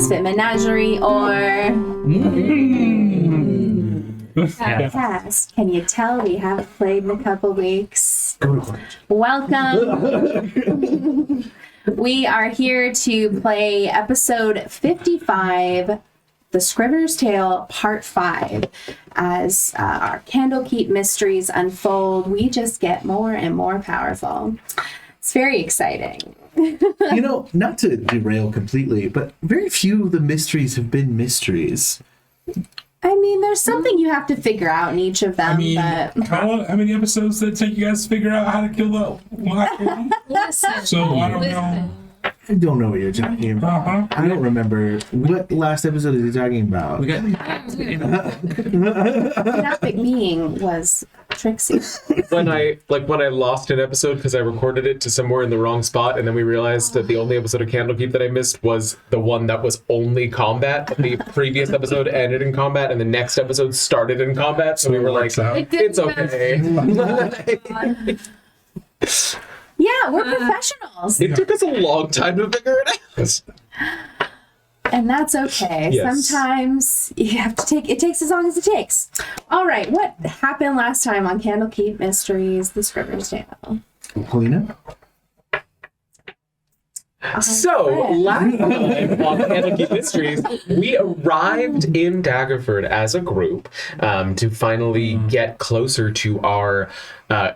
Misfit Menagerie, or podcast. Can you tell we haven't played in a couple weeks? Welcome. We are here to play episode 55, The Scrivener's Tale, Part 5. As our Candlekeep Mysteries unfold, we just get more and more powerful. It's very exciting. You know, not to derail completely, but very few of the mysteries have been mysteries. I mean, there's something you have to figure out in each of them. How many episodes did it take you guys to figure out how to kill the black one? Listen. So I don't know. I don't know what you're talking about. Uh-huh. I don't remember. What last episode is he talking about? The graphic being was Trixie. When I lost an episode because I recorded it to somewhere in the wrong spot, and then we realized that the only episode of Candlekeep that I missed was the one that was only combat. The previous episode ended in combat, and the next episode started in combat. So we were like, "It's okay." Yeah, we're professionals. It took us a long time to figure it out. And that's okay. Yes. Sometimes you have to it takes as long as it takes. All right, what happened last time on Candlekeep Mysteries, The Scrivener's Tale? Helena? So, last time on Candlekeep Mysteries, we arrived in Daggerford as a group to finally get closer to our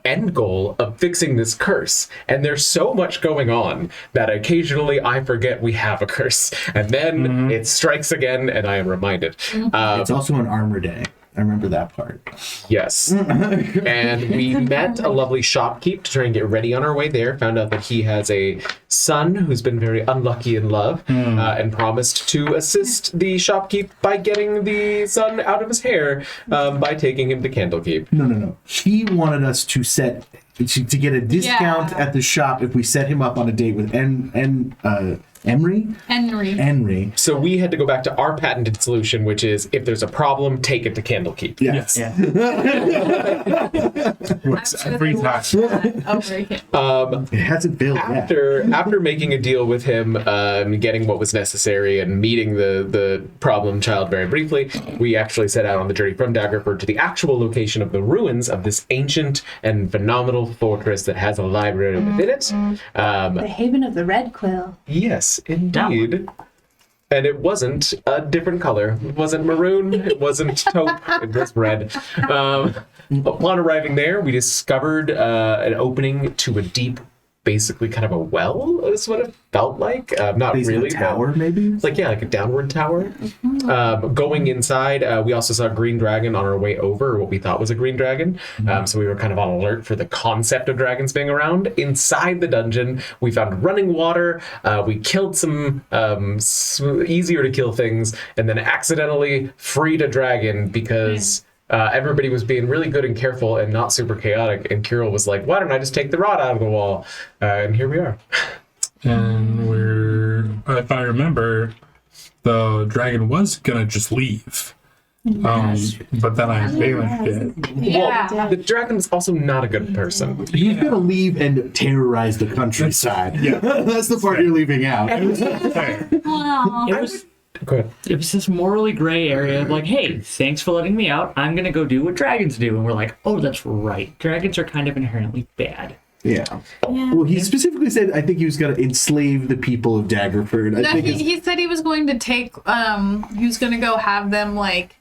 end goal of fixing this curse. And there's so much going on that occasionally I forget we have a curse. And then it strikes again, and I am reminded. It's also an armor day. I remember that part. Yes. And we met a lovely shopkeep to try and get ready on our way there. Found out that he has a son who's been very unlucky in love and promised to assist the shopkeep by getting the son out of his hair by taking him to Candlekeep. No. He wanted us to get a discount at the shop if we set him up on a date with Henry. So we had to go back to our patented solution, which is if there's a problem, take it to Candlekeep. Yes. Yeah. Works every time. It hasn't failed yet. After making a deal with him, getting what was necessary, and meeting the problem child very briefly, we actually set out on the journey from Daggerford to the actual location of the ruins of this ancient and phenomenal fortress that has a library within it. The Haven of the Red Quill. Yes, indeed. And it wasn't a different color. It wasn't maroon. It wasn't taupe. It was red. Upon arriving there, we discovered an opening to a deep, basically kind of a well, is what it felt like. Not Basically really. a tower, maybe? Like a downward tower. Going inside, we also saw a green dragon on our way over, or what we thought was a green dragon. So we were kind of on alert for the concept of dragons being around. Inside the dungeon, we found running water. We killed some easier to kill things, and then accidentally freed a dragon because everybody was being really good and careful and not super chaotic. And Kirill was like, "Why don't I just take the rod out of the wall?" And here we are. And if I remember, the dragon was gonna just leave. But then I banished it. Well, the dragon was also not a good person. He's going to leave and terrorize the countryside. That's the part you're leaving out. Well, Go ahead. It was this morally gray area of like, hey, thanks for letting me out. I'm going to go do what dragons do. And we're like, oh, that's right. Dragons are kind of inherently bad. Yeah. Well, he specifically said, I think he was going to enslave the people of Daggerford. he said he was going to take, he was going to go have them, like,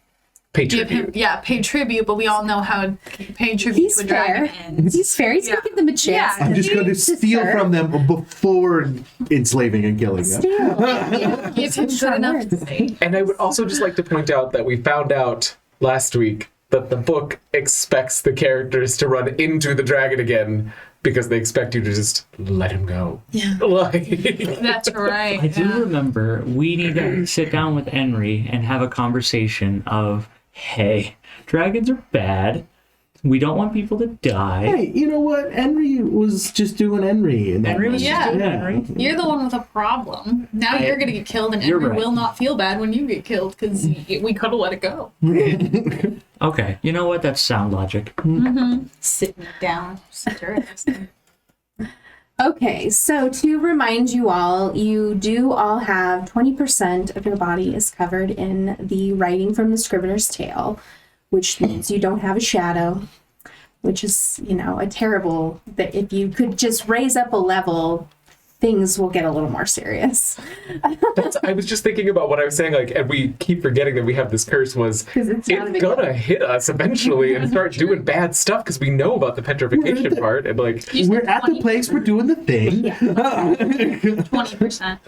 Pay give tribute. him, pay tribute, but we all know how paying tribute He's to a fair. dragon ends. He's fair. He's going to give them a chance. Yeah. I'm just going to steal from them before enslaving and killing them. Give him good enough to say. And I would also just like to point out that we found out last week that the book expects the characters to run into the dragon again because they expect you to just let him go. Yeah. That's right. I do remember we need to sit down with Henry and have a conversation of, hey, dragons are bad. We don't want people to die. Hey, you know what? Henry was just doing Henry. Henry was just doing Henry. You're the one with a problem. Now you're going to get killed, and You're Henry right. will not feel bad when you get killed because we could have let it go. Okay, you know what? That's sound logic. Sitting down. Interesting. Okay, so to remind you all, you do all have 20% of your body is covered in the writing from the Scrivener's Tale, which means you don't have a shadow, which is, a terrible, that if you could just raise up a level, things will get a little more serious. I was just thinking about what I was saying, and we keep forgetting that we have this curse was, 'Cause it's not a big gonna hit us eventually and start doing bad stuff because we know about the petrification part, and We're at the place, we're doing the thing. 20%.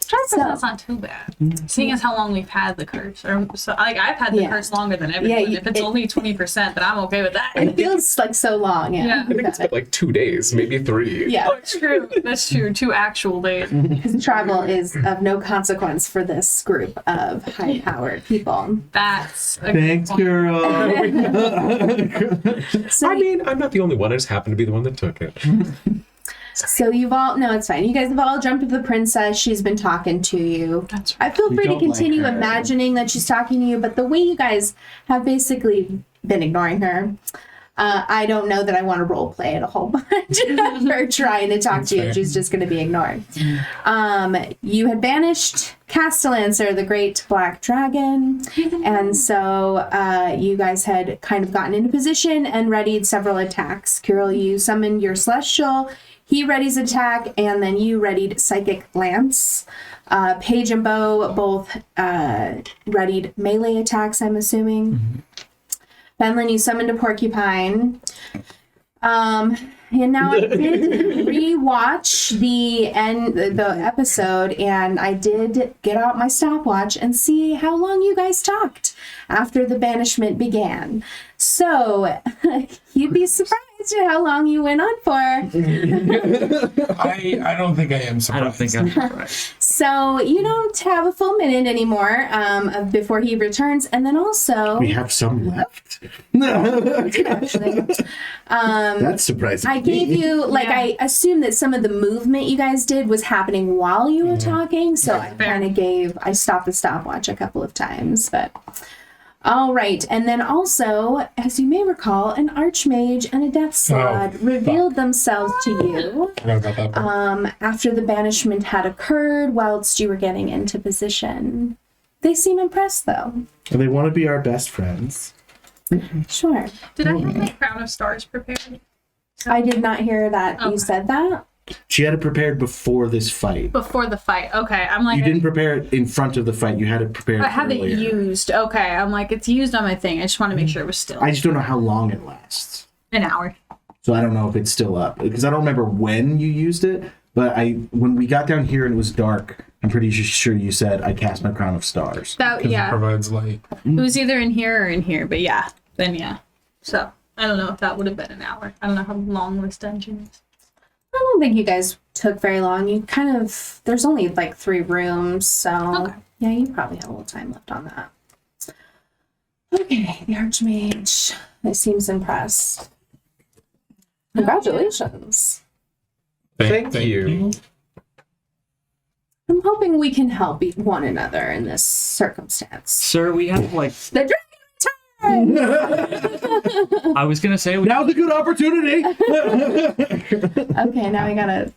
20%'s not too bad. Seeing as how long we've had the curse. I've had the Yeah. curse longer than everyone. If it's only 20%, then I'm okay with that. It feels like so long, Yeah. I think it's been 2 days, maybe 3. Yeah, That's true. That's true. 2 actual days. because travel is of no consequence for this group of high-powered people. That's a Thanks, good point. girl. So, I'm not the only one. I just happen to be the one that took it. so you've all, no, it's fine. You guys have all jumped to the princess. She's been talking to you. That's I feel free to don't like continue her. imagining that she's talking to you, but the way you guys have basically been ignoring her, I don't know that I want to role play it a whole bunch for trying to talk to you. fair. She's just going to be ignored. You had banished Castellancer, the great black dragon, and so you guys had kind of gotten into position and readied several attacks. Kirill, you summoned your celestial. He readies attack, and then you readied Psychic Lance. Paige and Bo both readied melee attacks, I'm assuming. Benlin, you summoned a porcupine. And now I did rewatch the episode, and I did get out my stopwatch and see how long you guys talked after the banishment began. So you'd be surprised at how long you went on for. I don't think I am I surprised. don't think I'm surprised. So you don't have a full minute anymore before he returns, and then also We have some left. That's surprising. I gave you, I assume that some of the movement you guys did was happening while you were talking, so I stopped the stopwatch a couple of times, but all right. And then also, as you may recall, an archmage and a death slod revealed themselves to you Forgot about that part. after the banishment had occurred whilst you were getting into position. They seem impressed, though. And they want to be our best friends. Sure. Did I have my crown of stars prepared? I did not hear that you said that. She had it prepared before this fight. Before the fight. Okay. I'm like, You didn't prepare it in front of the fight. You had it prepared I have it earlier. used. Okay. I'm like, it's used on my thing. I just want to make sure it was still I just don't know how long it lasts. an hour. So I don't know if it's still up. Because I don't remember when you used it. But when we got down here and it was dark, I'm pretty sure you said, I cast my crown of stars. That, 'Cause it yeah. provides light. It was either in here or in here, but yeah. Then yeah. So I don't know if that would have been an hour. I don't know how long this dungeon is. I don't think you guys took very long. You kind of, there's only 3 rooms, so Okay. yeah, you probably have a little time left on that. Okay, the Archmage. He seems impressed. Congratulations. Thank you. I'm hoping we can help one another in this circumstance. Sir, we have The dragon returns! I was gonna say we Now's a good opportunity. Okay, now I gotta,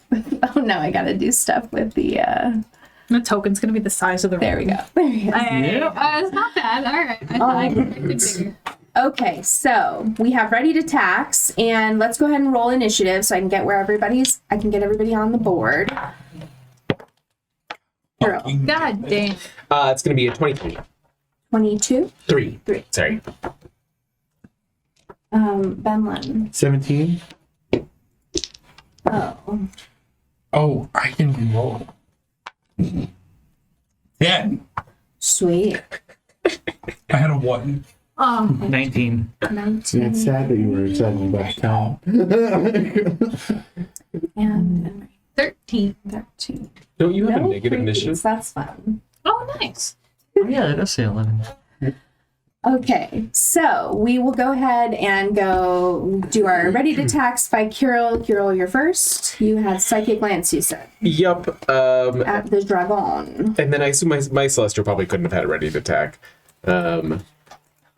I gotta do stuff with the, The token's gonna be the size of the there we go. There we go. It's not bad. All right. I thought I could figure. Okay, so we have ready to tax, and let's go ahead and roll initiative so I can get I can get everybody on the board. Girl, God damn. It's going to be a 23. 22. 3. Three. Sorry. Benlin. 17. Oh. Oh, I can roll. 10. Sweet. I had a 1. 19. 19. Yeah, it's sad that you were excited about town. And 13. 13. Don't you have a No negative freebies, initiative? That's fun. Oh, nice. Oh, yeah, that does say 11. Okay, so we will go ahead and go do our ready to tax by Kirill. Kirill, you're first. You had Psychic Lance, you said, Yup. at the Dragon. And then I assume my Celestial probably couldn't have had it ready to attack.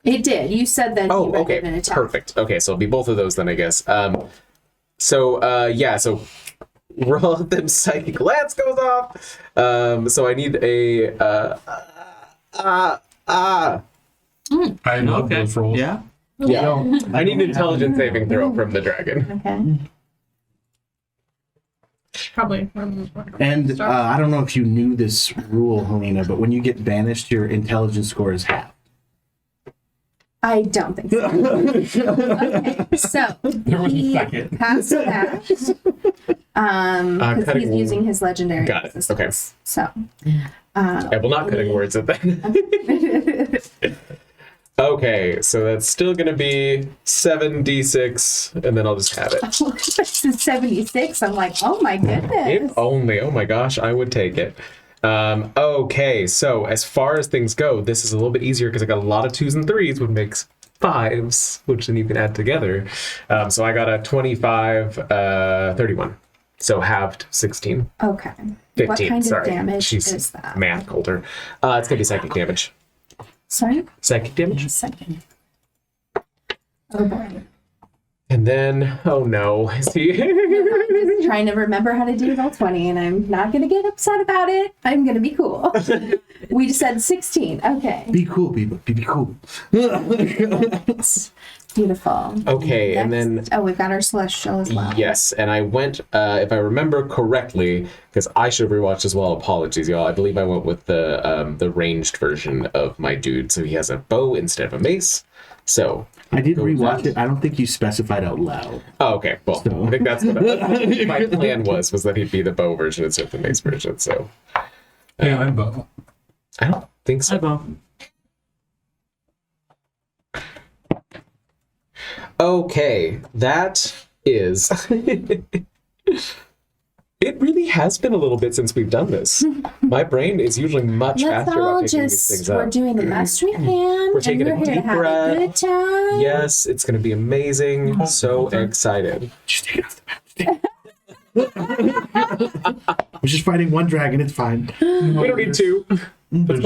It did. You said that Oh, you readied okay. an attack. Perfect. Okay, so it'll be both of those then, I guess. So roll, then Psychic Lance goes off. So I need a I love Okay. those rolls. Yeah. yeah. I need an intelligence saving throw from the dragon. Okay. Probably. And I don't know if you knew this rule, Helena, but when you get banished, your intelligence score is half. I don't think so. Okay, so There was a he second. passed that. Because cutting he's wo- using his legendary Got it. resistance. So I will not cutting words at that. Okay, so that's still gonna be 7d6, and then I'll just have it. this is 76. I'm like, oh my goodness. If only. Oh my gosh, I would take it. Okay, so as far as things go, this is a little bit easier because I got a lot of 2s and 3s, which makes 5s, which then you can add together. So I got a 25, 31. So halved 16. Okay. 15, What kind sorry. of damage She's is that? math colder. It's gonna be psychic damage. Sorry? Psychic damage. Second. Oh boy. And then, oh no, is he? Just trying to remember how to do Roll20, and I'm not going to get upset about it. I'm going to be cool. We just said 16. Okay. Be cool, people. Be cool. Beautiful. Okay, and Next- then Oh, we've got our celestial as well. yes, and I went, if I remember correctly, because I should have rewatched as well. Apologies, y'all. I believe I went with the ranged version of my dude, so he has a bow instead of a mace. So I did Go with rewatch that. it. I don't think you specified out loud. oh, okay, well, So- I think that's what my plan was that he'd be the bow version instead of the mace version. So Yeah, I'm Bo. I don't think Hi, so. Bo. Okay, that is. It really has been a little bit since we've done this. My brain is usually much Let's faster about all picking these things just, up. we're doing the best we can. We're taking and a we're here to deep have breath. a good time. Yes, it's going to be amazing. So excited. Just take it off the map. We're just fighting one dragon. It's fine. We don't need two. There's,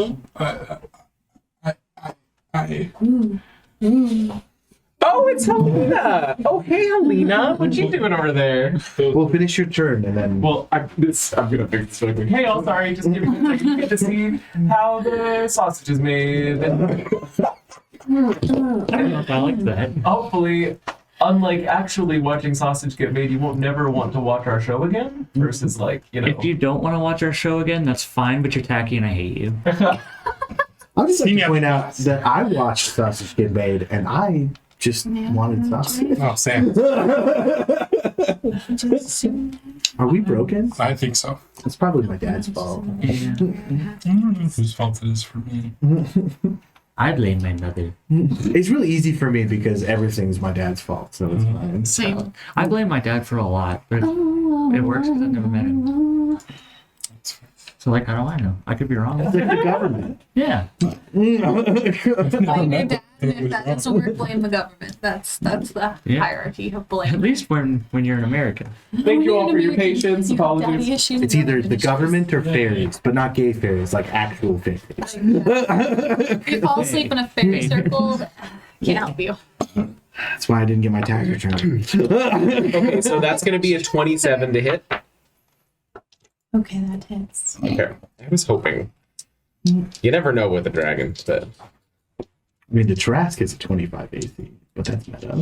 Oh, it's Helena. Oh, hey, Helena. What you doing over there? We'll finish your turn and then. Well, I'm gonna fix this really quick. Hey, all sorry. Just give me a second. You get to see how the sausage is made. I don't know if I like that. Hopefully, unlike actually watching sausage get made, you won't never want to watch our show again. Versus, like, you know. If you don't want to watch our show again, that's fine, but you're tacky and I hate you. I'll just like to Yeah. point out that I watched Sausage Get Made and I just wanted sausage. oh, Sam. Are we broken? I think so. It's probably my dad's fault. Yeah. I don't know whose fault it is for me. I blame my mother. It's really easy for me because everything's my dad's fault, so it's fine. Same. I blame my dad for a lot, but it works because I've never met him. So, like, how do I know? I could be wrong. It's like the government. Yeah. Blame your dad, and if that doesn't work, blame the government. That's the Yeah. hierarchy of At blame. least when you're in America. Thank you all for your patience. You have daddy Apologies. issues, It's either the issues. government or fairies, but not gay fairies, like actual fairies. If you fall asleep in a fairy circle, can't help you. That's why I didn't get my tax return. Okay, so that's going to be a 27 to hit. Okay, that hits. Okay. I was hoping. You never know with a dragon, but I mean, the Trask is a 25 AC, but that's meta.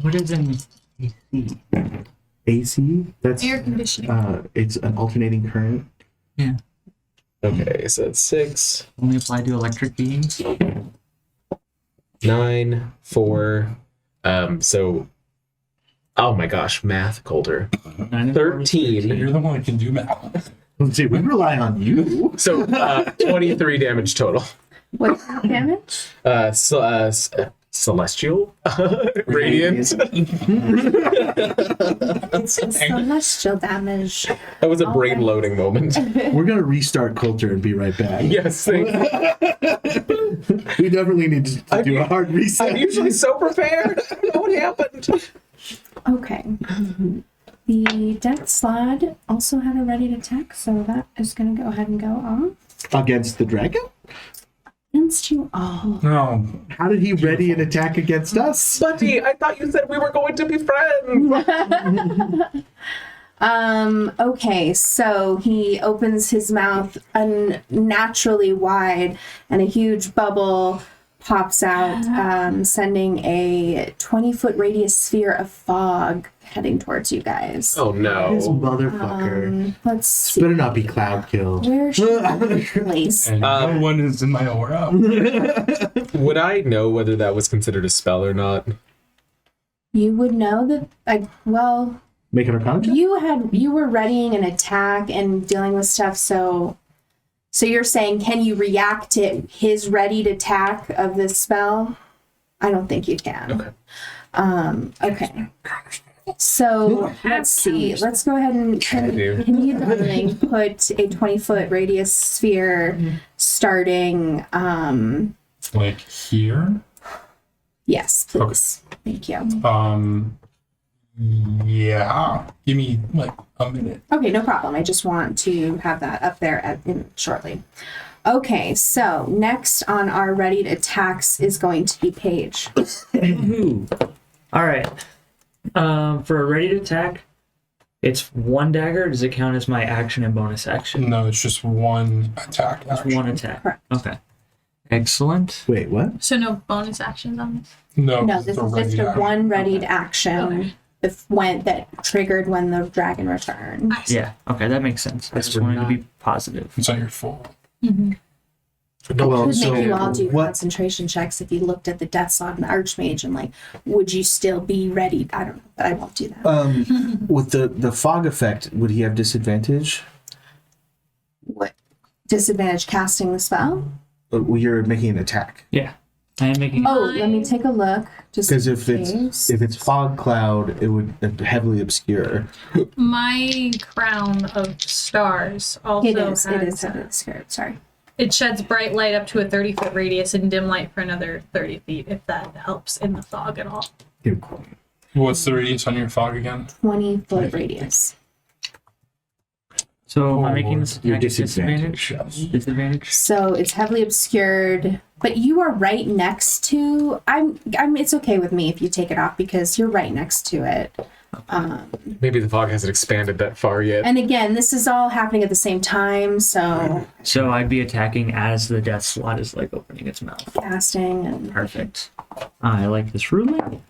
What is an AC? AC? That's Air conditioning. it's an alternating current. Yeah. okay, so it's 6, Only apply to electric beings? 9, 4. So, oh my gosh, math colder. 13. You're the one who can do math. Let's see, we rely on you. So 23 damage total. What damage? Celestial, radiant. Celestial damage. That was a brain loading moment. We're gonna restart culture and be right back. Yes, thank you. We definitely need to do a hard reset. I'm usually so prepared. I don't know what happened. Okay. The death slot also had a ready to attack, so that is going to go ahead and go off. Against the dragon? Against you all. No. How did he ready an attack against us? Buddy, I thought you said we were going to be friends. Okay, so he opens his mouth unnaturally wide and a huge bubble pops out, sending a 20-foot radius sphere of fog heading towards you guys. Oh This no. motherfucker. Let's see. Better not be Cloud Kill. Where should I place? And no one is in my aura. Would I know whether that was considered a spell or not? You would know that, well, Make an Arcana check? you were readying an attack and dealing with stuff, so you're saying, can you react to his readied attack of this spell? I don't think you can. Okay. So let's see. Let's go ahead and can you darling put a 20-foot radius sphere starting Like here? yes, please. Thank you. Yeah. Give me like a minute. Okay, no problem. I just want to have that up there shortly. Okay, so next on our readied attacks is going to be Paige. Ooh. All right. For a ready to attack, it's one dagger. Does it count as my action and bonus action? No, it's just one attack. Just one attack. Correct. Okay. Excellent. Wait, what? So no bonus actions on this? No, No, it's this a is just ready a action. one readied action that triggered when the dragon returned. Yeah. Okay, that makes sense. I just wanted to be positive. It's on your full. Well, Could so make you all do what? concentration checks if you looked at the Death Slot and Archmage and like, would you still be ready? I don't know, but I won't do that. With the fog effect, would he have disadvantage? What disadvantage casting the spell? Well, you're making an attack. Yeah. I am making. Oh, let me take a look. Just Because in if it's fog cloud, it would heavily obscure. My crown of stars also it is has, scared. Sorry. it sheds bright light up to a 30-foot radius and dim light for another 30 feet, if that helps in the fog at all. What's the radius on your fog again? 20-foot radius. So am I Oh, making this you're attack at disadvantage? Yes. Disadvantage? So it's heavily obscured, but you are right next to. I'm. It's okay with me if you take it off because you're right next to it. Maybe the fog hasn't expanded that far yet. And again, this is all happening at the same time, so So I'd be attacking as the death slot is like opening its mouth. casting and Perfect. I like this ruling.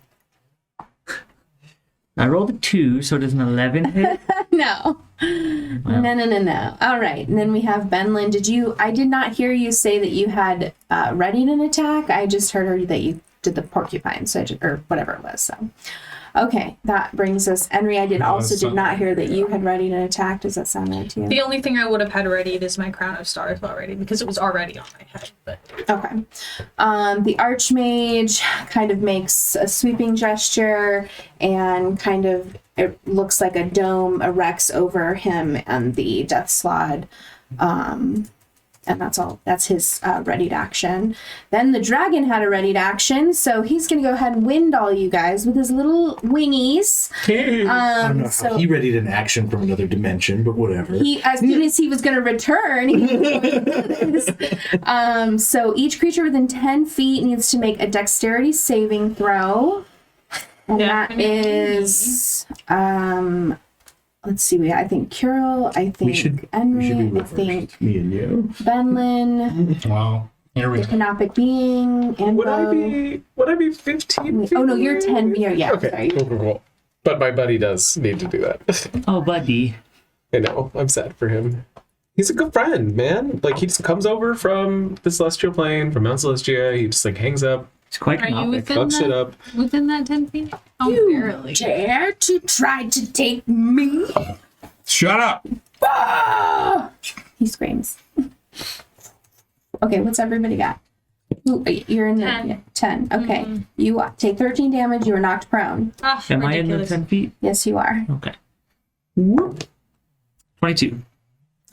I rolled a 2, so does an 11 hit? no. No. All right, and then we have Benlin. I did not hear you say that you had readied an attack. I just heard that you did the porcupine, or whatever it was. So, okay, that brings us. Henry, I did not hear that you had readied an attack. Does that sound right to you? The only thing I would have had ready is my crown of stars already, because it was already on my head. But Okay. The Archmage kind of makes a sweeping gesture and kind of, it looks like a dome erects over him and the Death Slod. And that's all. That's his readied action. Then the dragon had a readied action, so he's going to go ahead and wind all you guys with his little wingies. I don't know how he readied an action from another dimension, but whatever. As soon as he was going to return, he was going to do this. So each creature within 10 feet needs to make a dexterity saving throw. And that is, let's see, I think Kirill, I think we should be Henry, I reversed, think me and you. Benlin, Wow. Here we the go. canopic being, and Would I be 15 feet Oh no, you're away? 10. Yeah, Okay, sorry. cool. But my buddy does need to do that. Oh, buddy. I know, I'm sad for him. He's a good friend, man. Like, he just comes over from the Celestial Plane, from Mount Celestia. He just, like, hangs up, It's quite are you canopic. within fucks it up. within that 10 feet? Oh, barely. Dare to try to take me? Shut up! Ah! He screams. Okay, what's everybody got? Ooh, you're in the 10. 10. Okay. You take 13 damage. You are knocked prone. Ah, Am I in the ridiculous. 10 feet? Yes, you are. Okay. Whoop. 22.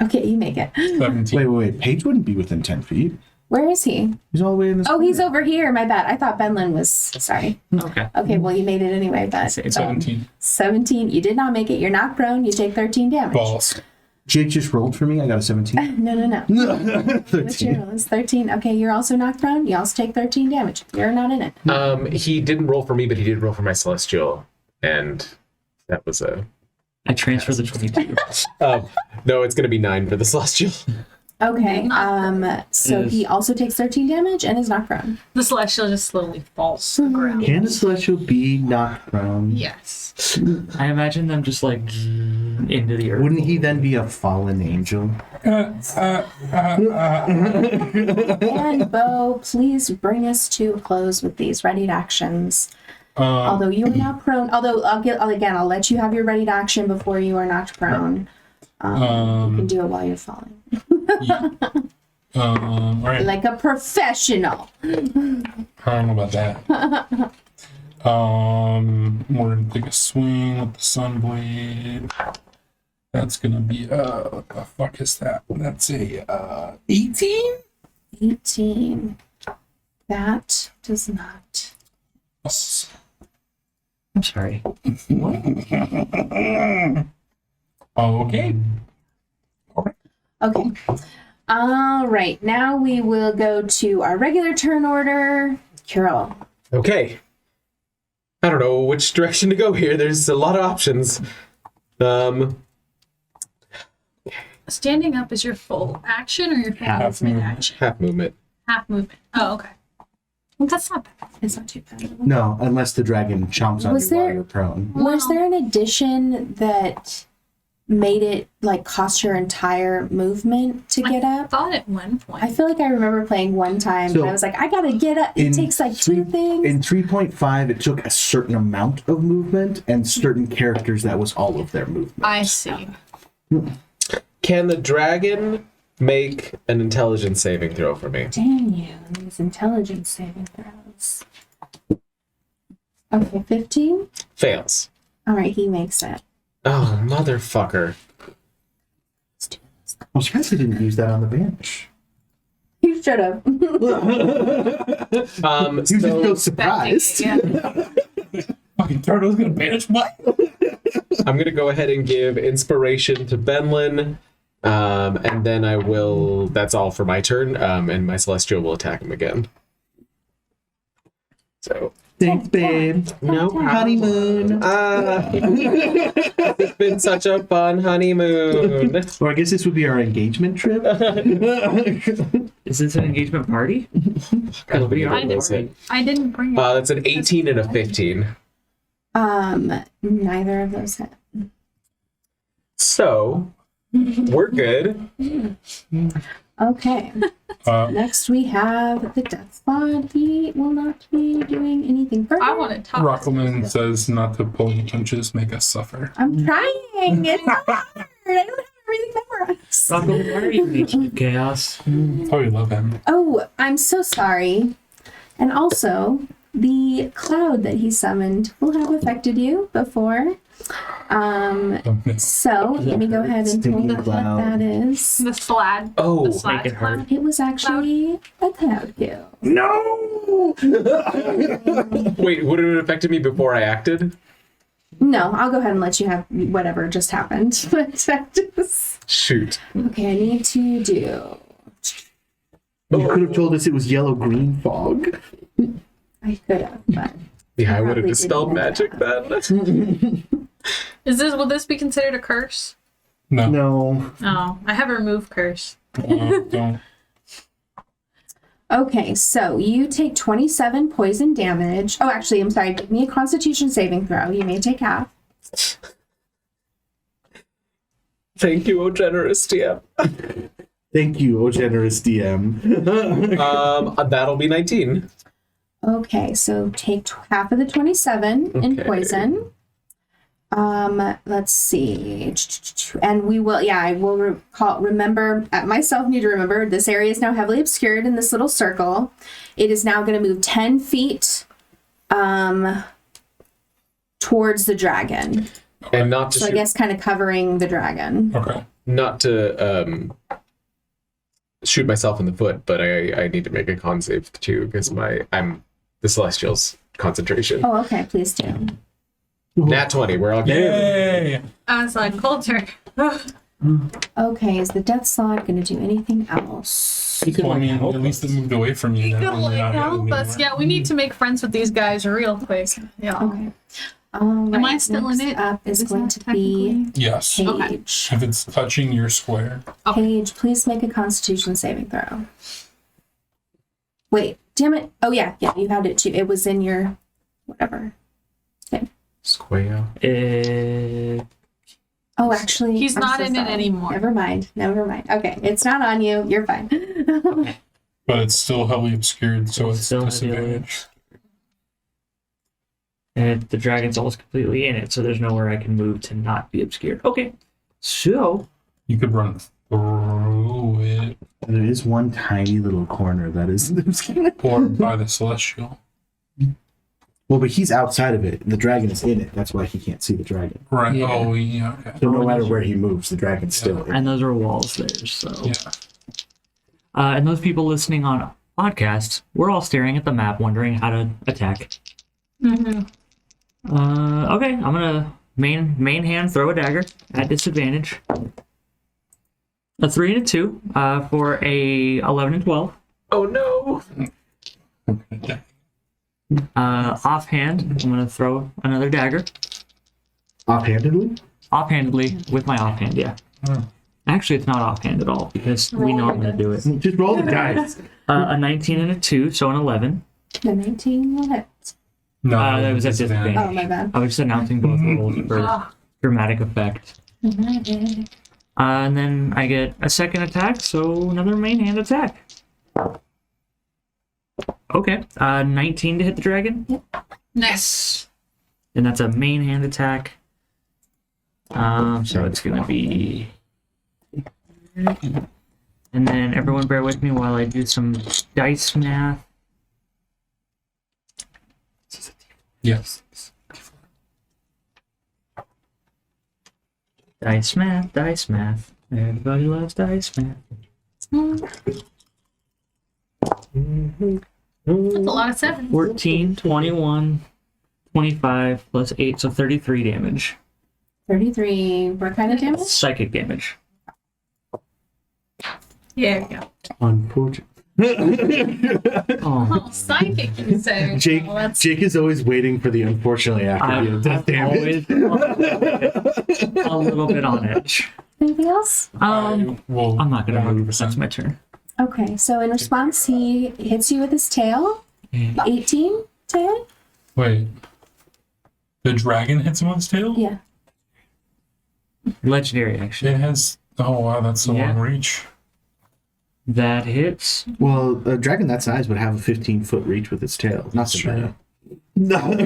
Okay, you make it. 17. Wait. Paige wouldn't be within 10 feet. Where is he? He's all the way in this Oh, he's corner. over here. My bad. I thought Benlin was. Sorry. Okay. Okay, well, you made it anyway, but. It's 17. 17. You did not make it. You're knocked prone. You take 13 damage. Balls. Jake just rolled for me. I got a 17. No. What's your 13. roll? It's 13. Okay, you're also knocked prone. You also take 13 damage. You're not in it. He didn't roll for me, but he did roll for my celestial, and that was a. I transfer the 22. No, it's gonna be 9 for the celestial. Okay. So he also takes 13 damage and is knocked prone. The celestial just slowly falls to the ground. Can a celestial be knocked prone? Yes. I imagine them just like into the earth. Wouldn't he then be a fallen angel? And Bo, please bring us to a close with these readied actions. Although you are now prone, although I'll let you have your readied action before you are knocked prone. You can do it while you're falling. Right. Like a professional. I don't know about that. We're gonna take a swing with the Sunblade. That's gonna be what the fuck is that? That's a 18? 18. That does not. Yes. I'm sorry. Okay. Okay. All right. Now we will go to our regular turn order. Carol. Okay. I don't know which direction to go here. There's a lot of options. Standing up is your full action or your full Half movement movement. action? Half movement. Half movement. Oh, okay. Well, that's not bad. It's not too bad. No, unless the dragon chomps on Was you while there- you're prone. Was there an addition that made it like cost your entire movement to get I up? thought at one point. I feel like I remember playing one time So, and I was like, I gotta get up. It takes like two things. In 3.5, it took a certain amount of movement, and certain characters, that was all of their movement. I see. Can the dragon make an intelligence saving throw for me? Damn you, these intelligence saving throws. Okay, 15? Fails. All right, he makes it. Oh, motherfucker. I'm surprised they didn't use that on the bench. You should have. He was just so surprised. Yeah. Fucking turtle's gonna banish what? I'm gonna go ahead and give inspiration to Benlin. And then I will. That's all for my turn. And my celestial will attack him again. So Thanks, babe. no Honeymoon. It's been such a fun honeymoon. Or I guess this would be our engagement trip. Is this an engagement party? Because we are. What is it? I didn't bring it. That's an 18 and a 15. Neither of those hit. So we're good. Okay. Next we have the death spot. He will not be doing anything further. I want to talk. Rockelman says not to pull any punches, make us suffer. I'm trying. It's hard. I don't have everything memorized. Rocco, why are you making chaos? Oh, you love him. Oh, I'm so sorry. And also, the cloud that he summoned will have affected you before. So let me go ahead and pull Stinky up cloud. what that is. The slad. Oh, the make slad it hurt. cloud. It was actually a cloud kill. No! Wait, would it have affected me before I acted? No, I'll go ahead and let you have whatever just happened. But Shoot. okay, I need to do. You could have told us it was yellow-green fog. I could have, but Yeah, I would have probably dispelled didn't magic then. Will this be considered a curse? No, No. No, I have a remove curse. don't. okay. So you take 27 poison damage. Oh, actually, I'm sorry. Give me a Constitution saving throw. You may take half. Thank you, oh generous DM. Thank you, oh generous DM. That'll be 19. Okay, so take half of the 27 in Okay. poison. Let's see. And we will, I will remember, myself need to remember, this area is now heavily obscured in this little circle. It is now going to move 10 feet towards the dragon. And not to So I shoot, guess kind of covering the dragon. Okay. not to shoot myself in the foot, but I need to make a con save too because I'm the Celestial's concentration. Oh, okay, please do. Nat 20, we're all good. Yay! I was like, Coulter. Okay, is the death slot going to do anything else? He could Well, I like mean, help at least it us. moved away from you. You Then could when you're like not help hitting us. anymore. Yeah, we need to make friends with these guys real quick. Yeah. Okay. All Am I right, still in next it? up is Is going that to be Yes. Okay. Paige. If it's touching your square. Paige, please make a Constitution saving throw. Wait, damn it. Oh, yeah, you had it too. It was in your whatever. Square. Oh, actually, He's I'm not so in it sorry. anymore. Never mind. Okay, it's not on you. You're fine. But it's still heavily obscured, so it's Still heavily disadvantage. And the dragon's almost completely in it, so there's nowhere I can move to not be obscured. Okay. So, You could run through it There is one tiny little corner that is. or by the celestial. Well, but he's outside of it. The dragon is in it. That's why he can't see the dragon. Right. Yeah. Oh, yeah. Okay. So no matter where he moves, the dragon's still in. and those are walls there, so. Yeah. And those people listening on podcasts, we're all staring at the map, wondering how to attack. Mm-hmm. Okay, I'm gonna main hand throw a dagger at disadvantage. A 3 and a 2 for a 11 and 12. Oh no! Offhand, I'm gonna throw another dagger. Offhandedly? Offhandedly with my offhand, yeah. Actually, it's not offhand at all because we know I'm gonna do it. Just roll the dice. A 19 and a 2, so an 11. The 19 will hit. No, That was at disadvantage. Oh, my bad. I was just announcing both rolls for dramatic effect. And then I get a second attack, so another main hand attack. Okay, 19 to hit the dragon, Nice. and that's a main hand attack. So it's gonna be. And then everyone bear with me while I do some dice math. Yes. Dice math. Everybody loves dice math. That's a lot of 7. 14, 21, 25 plus 8, so 33 damage. 33. What kind of damage? Psychic damage. Yeah, yeah. Unfortunate. Oh, Oh, psychic, you say. Jake, Well, that's Jake is always waiting for the unfortunately after the death damage. always a little bit on edge. Anything else? Well, I'm not gonna move. 100%. That's my turn. Okay, so in response, he hits you with his tail. 18 to hit? Wait. The dragon hits him on his tail? Yeah. Legendary action. It has. Oh, wow, that's a Yeah. long reach. That hits. Well, a dragon that size would have a 15-foot reach with its tail. Not so True. bad.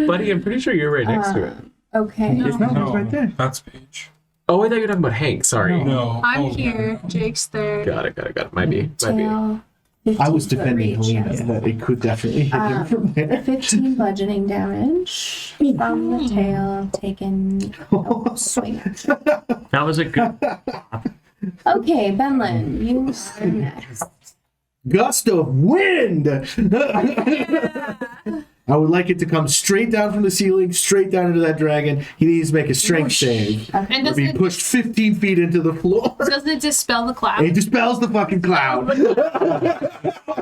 Buddy, I'm pretty sure you're right next to it. Okay. It's not No, right there. that's Paige. Oh, I thought you were talking about Hank. Sorry. No. I'm Oh, here. no. Jake's there. Got it. Might be. Tail. I was 15-foot defending reach, Helena, yes. that it could definitely hit him from there. 15 bludgeoning damage from the tail taken. Oh, swing. That was a good. Okay, Benlin, you are next. Gust of wind! I would like it to come straight down from the ceiling, straight down into that dragon. He needs to make a strength save. And Or doesn't be it, pushed 15 feet into the floor. doesn't it dispel the And cloud? he dispels the fucking cloud.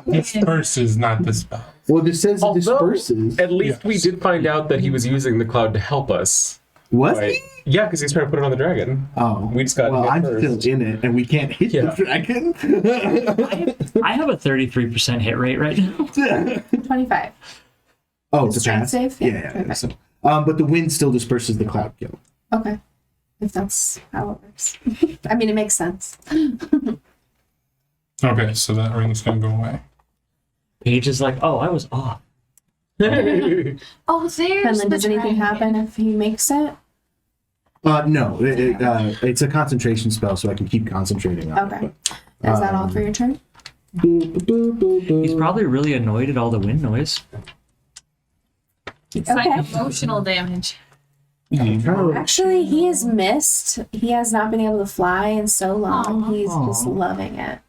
Disperses, not dispel. Well, it says it Although, disperses. at least we Yes. did find out that he was using the cloud to help us. Was Right? he? Yeah, because he's trying to put it on the dragon. Oh. We just got well, hit I'm first. still in it, and we can't hit Yeah. the dragon. I have a 33% hit rate right now. 25. Oh, it's a Strength pass? save? Yeah. Okay. So, but the wind still disperses the cloud kill. Okay. If that's how it works. I mean, it makes sense. Okay, so that ring's gonna go away. Paige is like, oh, I was off. Oh, there's Benlin, the does anything dragon. happen if he makes it? No, it's a concentration spell, so I can keep concentrating on Okay. it. Is that all for your turn? He's probably really annoyed at all the wind noise. It's like Okay. emotional damage. Actually, he has missed. He has not been able to fly in so long. He's just loving it.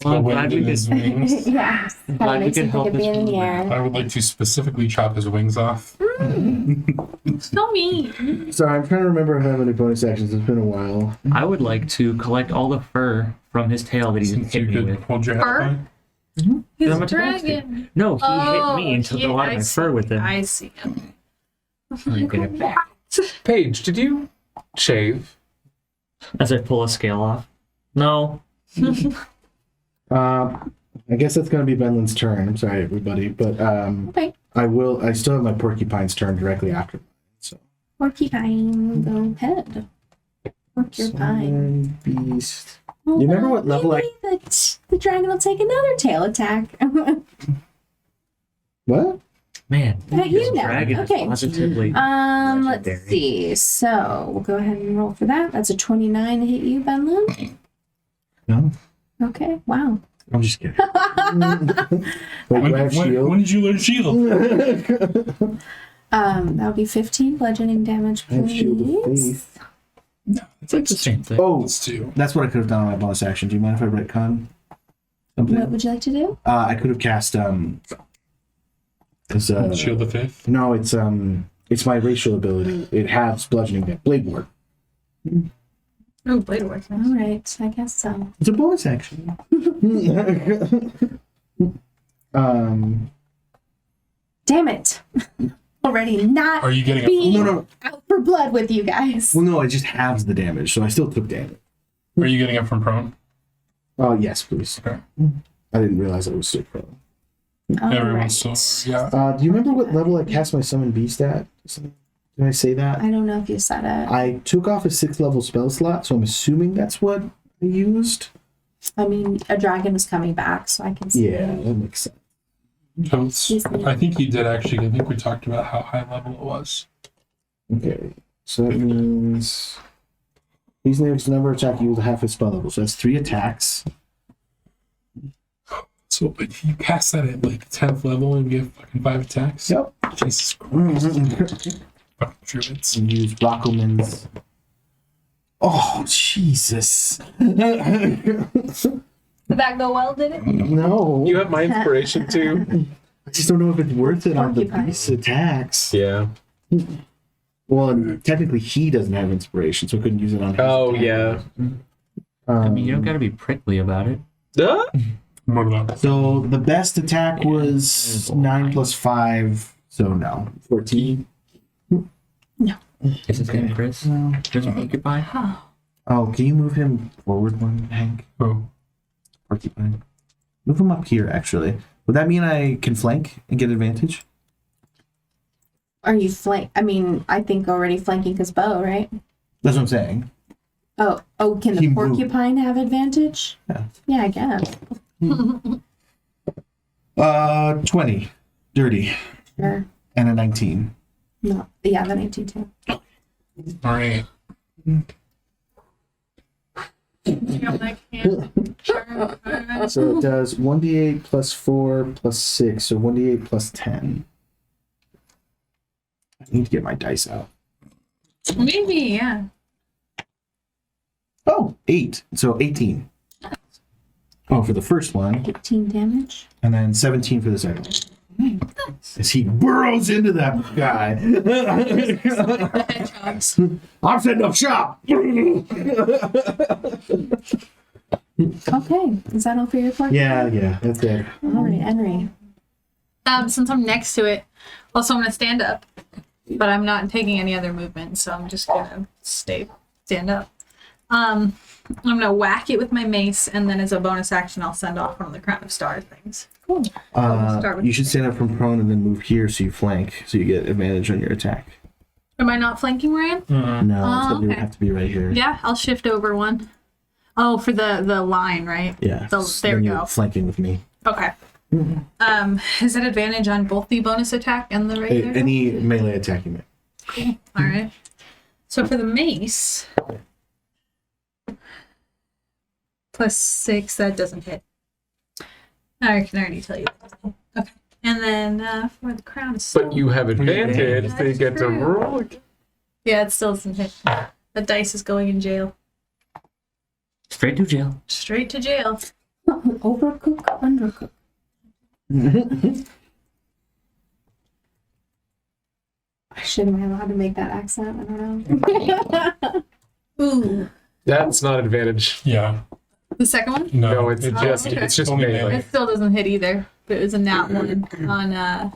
Well, I'm The glad wind we in could. his wings. Yeah. I'm That glad we makes could me think help of being in the air. I would like to specifically chop his wings off. So mean. Sorry, I'm trying to remember if I have any bonus actions. It's been a while. I would like to collect all the fur from his tail that he just Since you hit me could with. hold your head Fur? high. He's How a much attacks do you- dragon. No, he hit me and took a lot of I my see. fur with him. I see. Okay. I get it back. Paige, did you shave? As I pull a scale off. No. I guess that's gonna be Benlin's turn. I'm sorry, everybody, but Okay. I still have my porcupine's turn directly after. So Porcupine, go ahead. Porcupine. Summon beast. You remember what level the dragon will take another tail attack. What? Man, That you this know. dragon Okay. is positively. Let's Legendary. see. So we'll go ahead and roll for that. That's a 29 to hit you, Benlin. No, Okay. Wow. I'm just kidding. Wait, do I have shield? When did you learn shield? That would be 15 bludgeoning damage, I have shield of please. faith. No, It's like the same thing. Oh, it's two. that's what I could have done on my bonus action. Do you mind if I retcon something? What would you like to do? I could have cast Shield of faith. no, it's my racial ability. It has bludgeoning damage. Blade ward. Oh, blade works. All right. I guess so. It's a bonus action. Damn it. Already not Are you getting a being No. out for blood with you guys. Well, no, it just halves the damage, so I still took damage. Are you getting it from prone? Oh, yes, please. Okay. I didn't realize I was still prone. All Everyone's right. so yeah. Do you remember what level I cast my summon beast at? Did I say that? I don't know if you said it. I took off a 6th level spell slot, so I'm assuming that's what I used. I mean, a dragon was coming back, so I can see. Yeah, that makes sense. Totes. I think you did actually. I think we talked about how high level it was. Okay, so that means he's next number attack you with half his spell level, so that's 3 attacks. So but you cast that at like 10th level and give fucking 5 attacks. Yep. Jesus Christ. Fucking druids. And use Brockelman's. Oh, Jesus. Did that go well, did it? No. You have my inspiration too. I just don't know if it's worth it on the Porcupine. beast attacks. Yeah. Well, and technically he doesn't have inspiration, so I couldn't use it on his Oh attack. yeah. I mean, you don't gotta be prickly about it. What about So the best attack was 9 plus 5, so no. 14. Is his name Chris? Chris Porcupine? Oh, can you move him forward one, Hank? who? Porcupine. Move him up here, actually. Would that mean I can flank and get advantage? Are you flank? I mean, I think already flanking his bow, right? That's what I'm saying. Oh, can He the moved. porcupine have advantage? Yeah. Yeah, I guess. 20. Dirty. Sure. And a 19. No. Yeah, the 19 too. All right. Yeah, I can't. Sure. So it does 1d8 plus 4 plus 6, so 1d8 plus 10. I need to get my dice out. Maybe, yeah. Oh, 8. So 18. Oh, for the first one, 18 damage. and then 17 for the second one. As he burrows into that guy. Hedgehogs. I'm setting up shop! Okay. Is that all for your porcupine? Yeah, that's it. All right, Henry. Since I'm next to it, also I'm gonna stand up, but I'm not taking any other movement, so I'm just gonna stand up. I'm gonna whack it with my mace, and then as a bonus action, I'll send off one of the crown of star things. Cool. Start with- You should stand up from prone and then move here so you flank, so you get advantage on your attack. Am I not flanking where I am? No, Oh, so you would okay. have to be right here. Yeah, I'll shift over one. Oh, for the line, right? Yeah. So there then we you're go. Flanking with me. Okay. Is it advantage on both the bonus attack and the regular? Any melee attack you make. Cool. All right. So for the mace, +6, that doesn't hit. I can already tell you. That doesn't hit. Okay. And then for the crown of But you have advantage, so you That's get to true. roll again. Yeah, it still doesn't hit. The dice is going in jail. Straight to jail. Straight to jail. Overcook, undercook. Shouldn't I allowed to make that accent? I don't know. Ooh. That's not advantage. Yeah. The second one? No, it's it just okay. it's just Only melee. melee. It still doesn't hit either. But it was a nat one on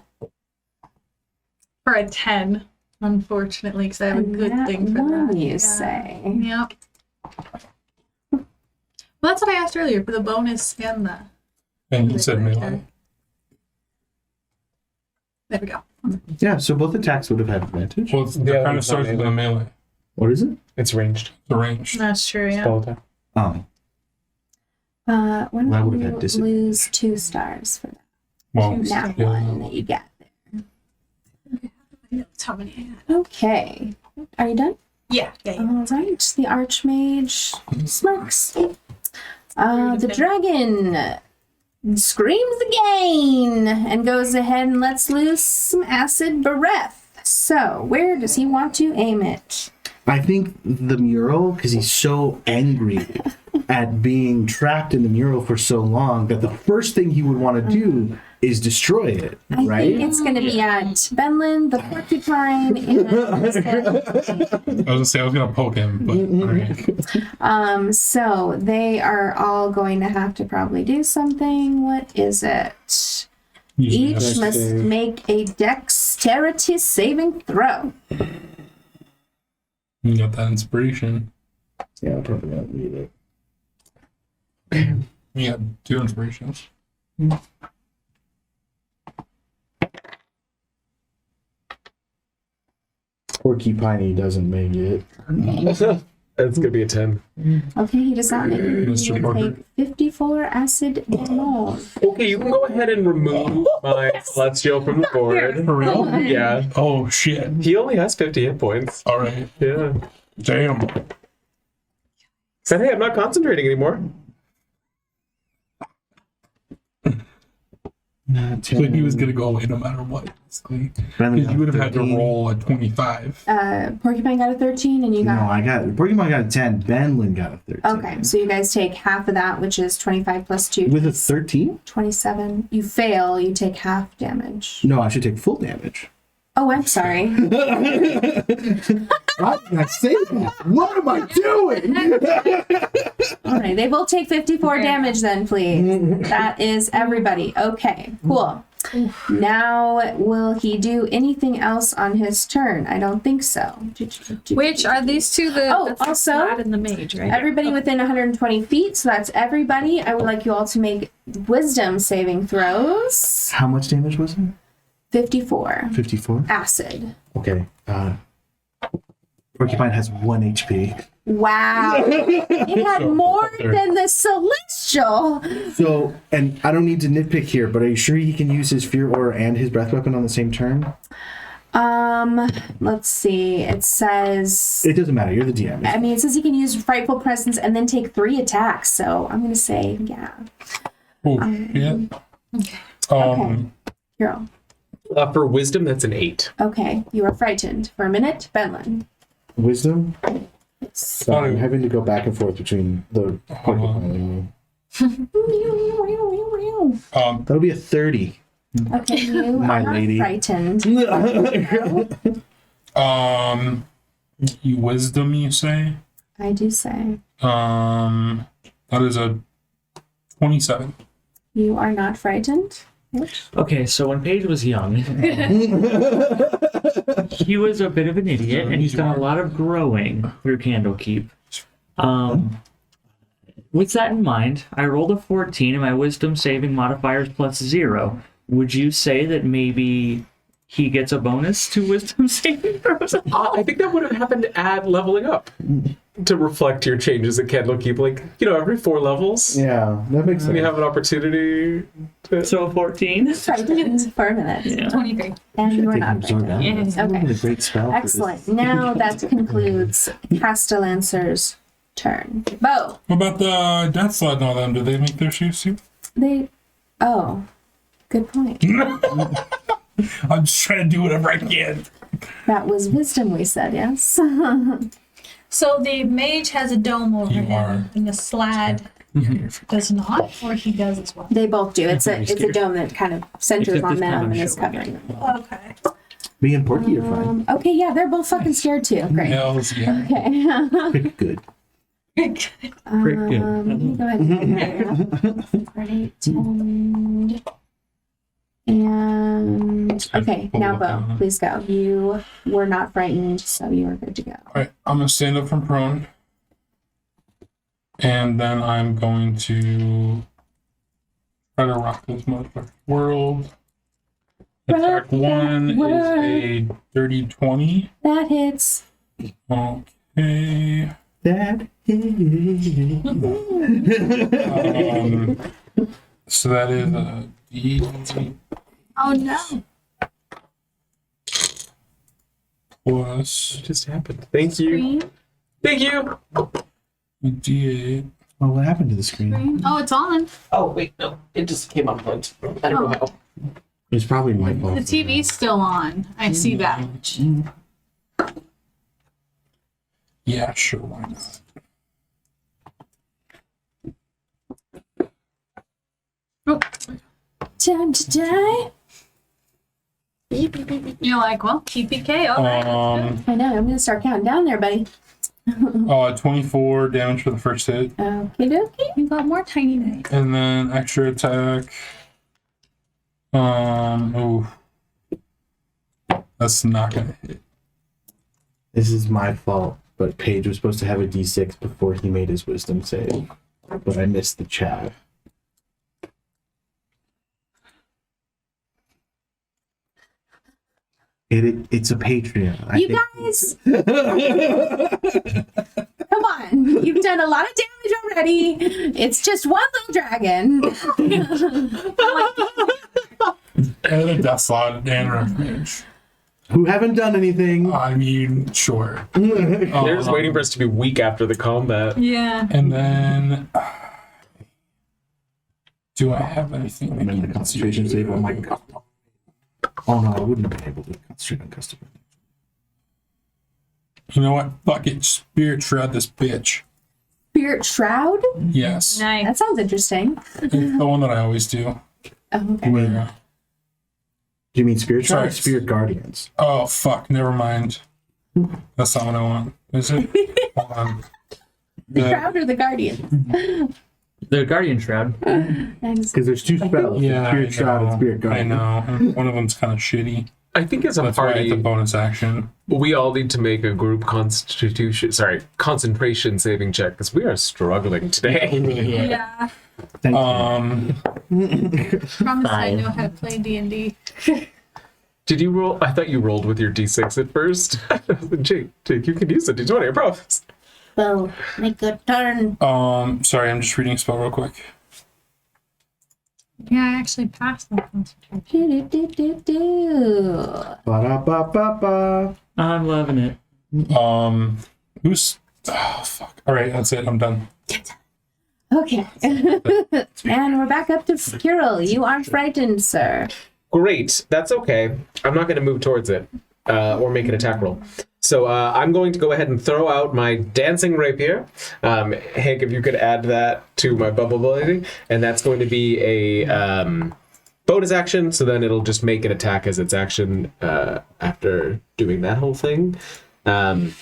for a 10, unfortunately, because I have a good Nat thing for one, that. you say. Yep. Well, that's what I asked earlier for the bonus and the. And you said melee. There we go. Yeah, so both attacks would have had advantage. Well, it Yeah, kind of it's not starts with a melee. What is it? It's ranged. The range. That's true, yeah. Spell attack. Oh, When Well, I would you have had disadvantage. lose 2 stars for Well, that yeah. one that you get. That's how many I had. Okay. Are you done? Yeah, yeah, yeah. All right. The Archmage smirks. The dragon screams again and goes ahead and lets loose some acid breath. So, where does he want to aim it? I think the mural, because he's so angry at being trapped in the mural for so long, that the first thing he would want to do is destroy it, I right? think it's going to be at Benlin, the porcupine, and I was gonna say I was gonna poke him, but alright. so they are all going to have to probably do something. What is it? Usually Each that's- must make a dexterity saving throw. You got that inspiration. Yeah, I'm probably gonna need it. You got 2 inspirations. Porcupiney doesn't make it. That's gonna be a 10. Okay, he does not make it. Mr. He will Parker. take 54 acid damage. Okay, you can go ahead and remove my celestial from the board. For real? Yeah. Oh shit. He only has 50 hit points. Alright. Yeah. Damn. Said, hey, I'm not concentrating anymore. So he was gonna go away no matter what, basically. Because you would have had to roll a 25. Porcupine got a 13 and you No, got... I got Porcupine got a 10. Benlin got a 13. Okay, so you guys take half of that, which is 25 plus 2. With a 13? 27. You fail, you take half damage. No, I should take full damage. Oh, I'm sorry. Why did I say that? What am I doing? All right, they will take 54 damage then, please. That is everybody. Okay, cool. Now, will he do anything else on his turn? I don't think so. Which are these two? Oh, That's the also, Slad and the mage, right? Everybody within 120 feet, so that's everybody. I would like you all to make wisdom saving throws. How much damage was it? 54. 54? Acid. Okay. Porcupine has 1 HP. Wow. It had more than the celestial. So, and I don't need to nitpick here, but are you sure he can use his fear aura and his breath weapon on the same turn? Let's see. It says... It doesn't matter. You're the DM. I mean, it says he can use Frightful Presence and then take 3 attacks, so I'm going to say, yeah. Oh shit. Hero. For wisdom, that's an 8. Okay, you are frightened. For a minute, Benlin. Wisdom? Sorry, I'm having to go back and forth between the Porcupine and me. That'll be a 30. Okay, you My are not lady. frightened. You wisdom, you say? I do say. That is a 27. You are not frightened? Okay, so when Paige was young, he was a bit of an idiot, and he's done a lot of growing through Candlekeep. With that in mind, I rolled a 14, and my wisdom saving modifier is +0. Would you say that maybe he gets a bonus to wisdom saving throws? I think that would have happened at leveling up to reflect your changes at Candlekeep. Like, every 4 levels, Yeah, that makes sense. you have an opportunity to... So 14? Frightened for a minute. Yeah. 23. And you are Take not absorb frightened. that. That's Okay. a great spell. for this. Excellent. Now that concludes Castellancer's turn. Bo, What about the Death Sled and all them? Do they make their shoes too? they... Oh, good point. I'm just trying to do whatever I can. That was wisdom, we said, yes? So the mage has a dome over You him, are. and the Slad Does not, or he does as well. They both do. It's a scared. dome that kind of centers Except on this time them I'm and is showing. covering them. Okay. Me and Porky are fine. Okay, yeah, they're both fucking scared too. Great. Hells yeah. Okay. Pretty good. Pretty good. Let me go ahead and Ready, and okay, now Bo, please go. You were not frightened, so you are good to go. All right, I'm gonna stand up from prone, and then I'm going to try to rock this motherfucking world. Attack one is a dirty 20. That hits. Okay. That So that is a D Oh no. plus What just happened? Thank you. Green. Thank you. a D8. Oh, what happened to the screen? Green. Oh, it's on. Oh, wait, no. It just came unplugged. I don't know how. It's probably my fault. The TV's still on. I see that. Yeah, sure, why not? Oh, Time to die. you're like, well, TPK. All right. I know. I'm gonna start counting down there, buddy. 24 damage for the first hit. Okay, dokie. You got more tiny dice. And then extra attack. Oh. That's not gonna hit. This is my fault, but Paige was supposed to have a D6 before he made his wisdom save. But I missed the chat. It's a Patreon. I You think- guys, come on. You've done a lot of damage already. It's just one little dragon. And a death slot and range. Who haven't done anything. I mean, sure. They're just waiting for us to be weak after the combat. Yeah. And then, do I have anything? I'm in the concentration save. Oh my god. Oh no, I wouldn't have been able to concentrate on custom. You know what? Fuck it. Spirit shroud this bitch. Spirit Shroud? Yes. Nice. That sounds interesting. It's the one that I always do. Oh, okay. Yeah. Do you mean Spirit Shroud or Sorry. Spirit Guardians? Oh, fuck. Never mind. That's not what I want. Is it? Hold on. The Shroud or the Guardian? The Guardian Shroud. Thanks. Because there's two spells. Yeah, Spirit Shroud and Spirit I Guardian. know. And one of them's kind of shitty. I think as a That's why it's a party, bonus action. we all need to make a group concentration saving check because we are struggling today. Yeah. Thank Promise I know how to play D&D. Did you roll? I thought you rolled with your d6 at first. Jake, you can use the d20, I promise. Well, make a turn. Sorry, I'm just reading a spell real quick. Yeah, I actually passed the concentration. Ba-da-ba-ba-ba. I'm loving it. Who's... Oh, fuck. All right, that's it. I'm done. Okay. And we're back up to Kirill. You are frightened, sir. Great, that's okay. I'm not going to move towards it or make an attack roll. So I'm going to go ahead and throw out my dancing rapier. Hank, if you could add that to my bubble ability, and that's going to be a bonus action. So then it'll just make an attack as its action after doing that whole thing. And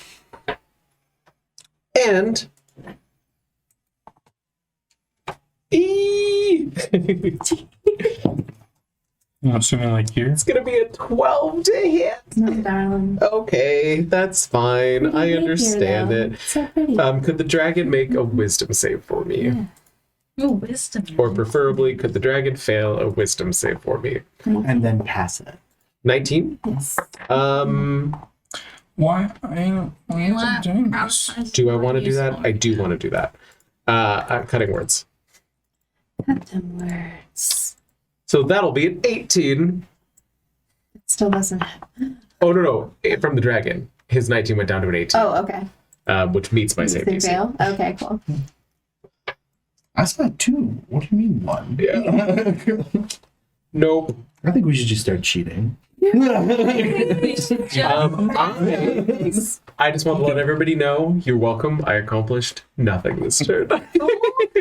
I'm assuming like here. it's gonna be a 12 to hit. No, darling. Okay, that's fine. I Pretty understand here, though. it. So pretty. Could the dragon make a wisdom save for me? Oh, wisdom. Or preferably, could the dragon fail a wisdom save for me? And then pass it. 19? Yes. Why am I doing this? Do I want to do that? I do want to do that. Cutting words. Custom words. So that'll be an 18. It still doesn't. Oh, no. From the dragon. His 19 went down to an 18, Oh, okay. which meets my They save DC. fail? Okay, cool. I said 2. What do you mean 1? Yeah. Nope. I think we should just start cheating. I just want to let everybody know you're welcome. I accomplished nothing this turn.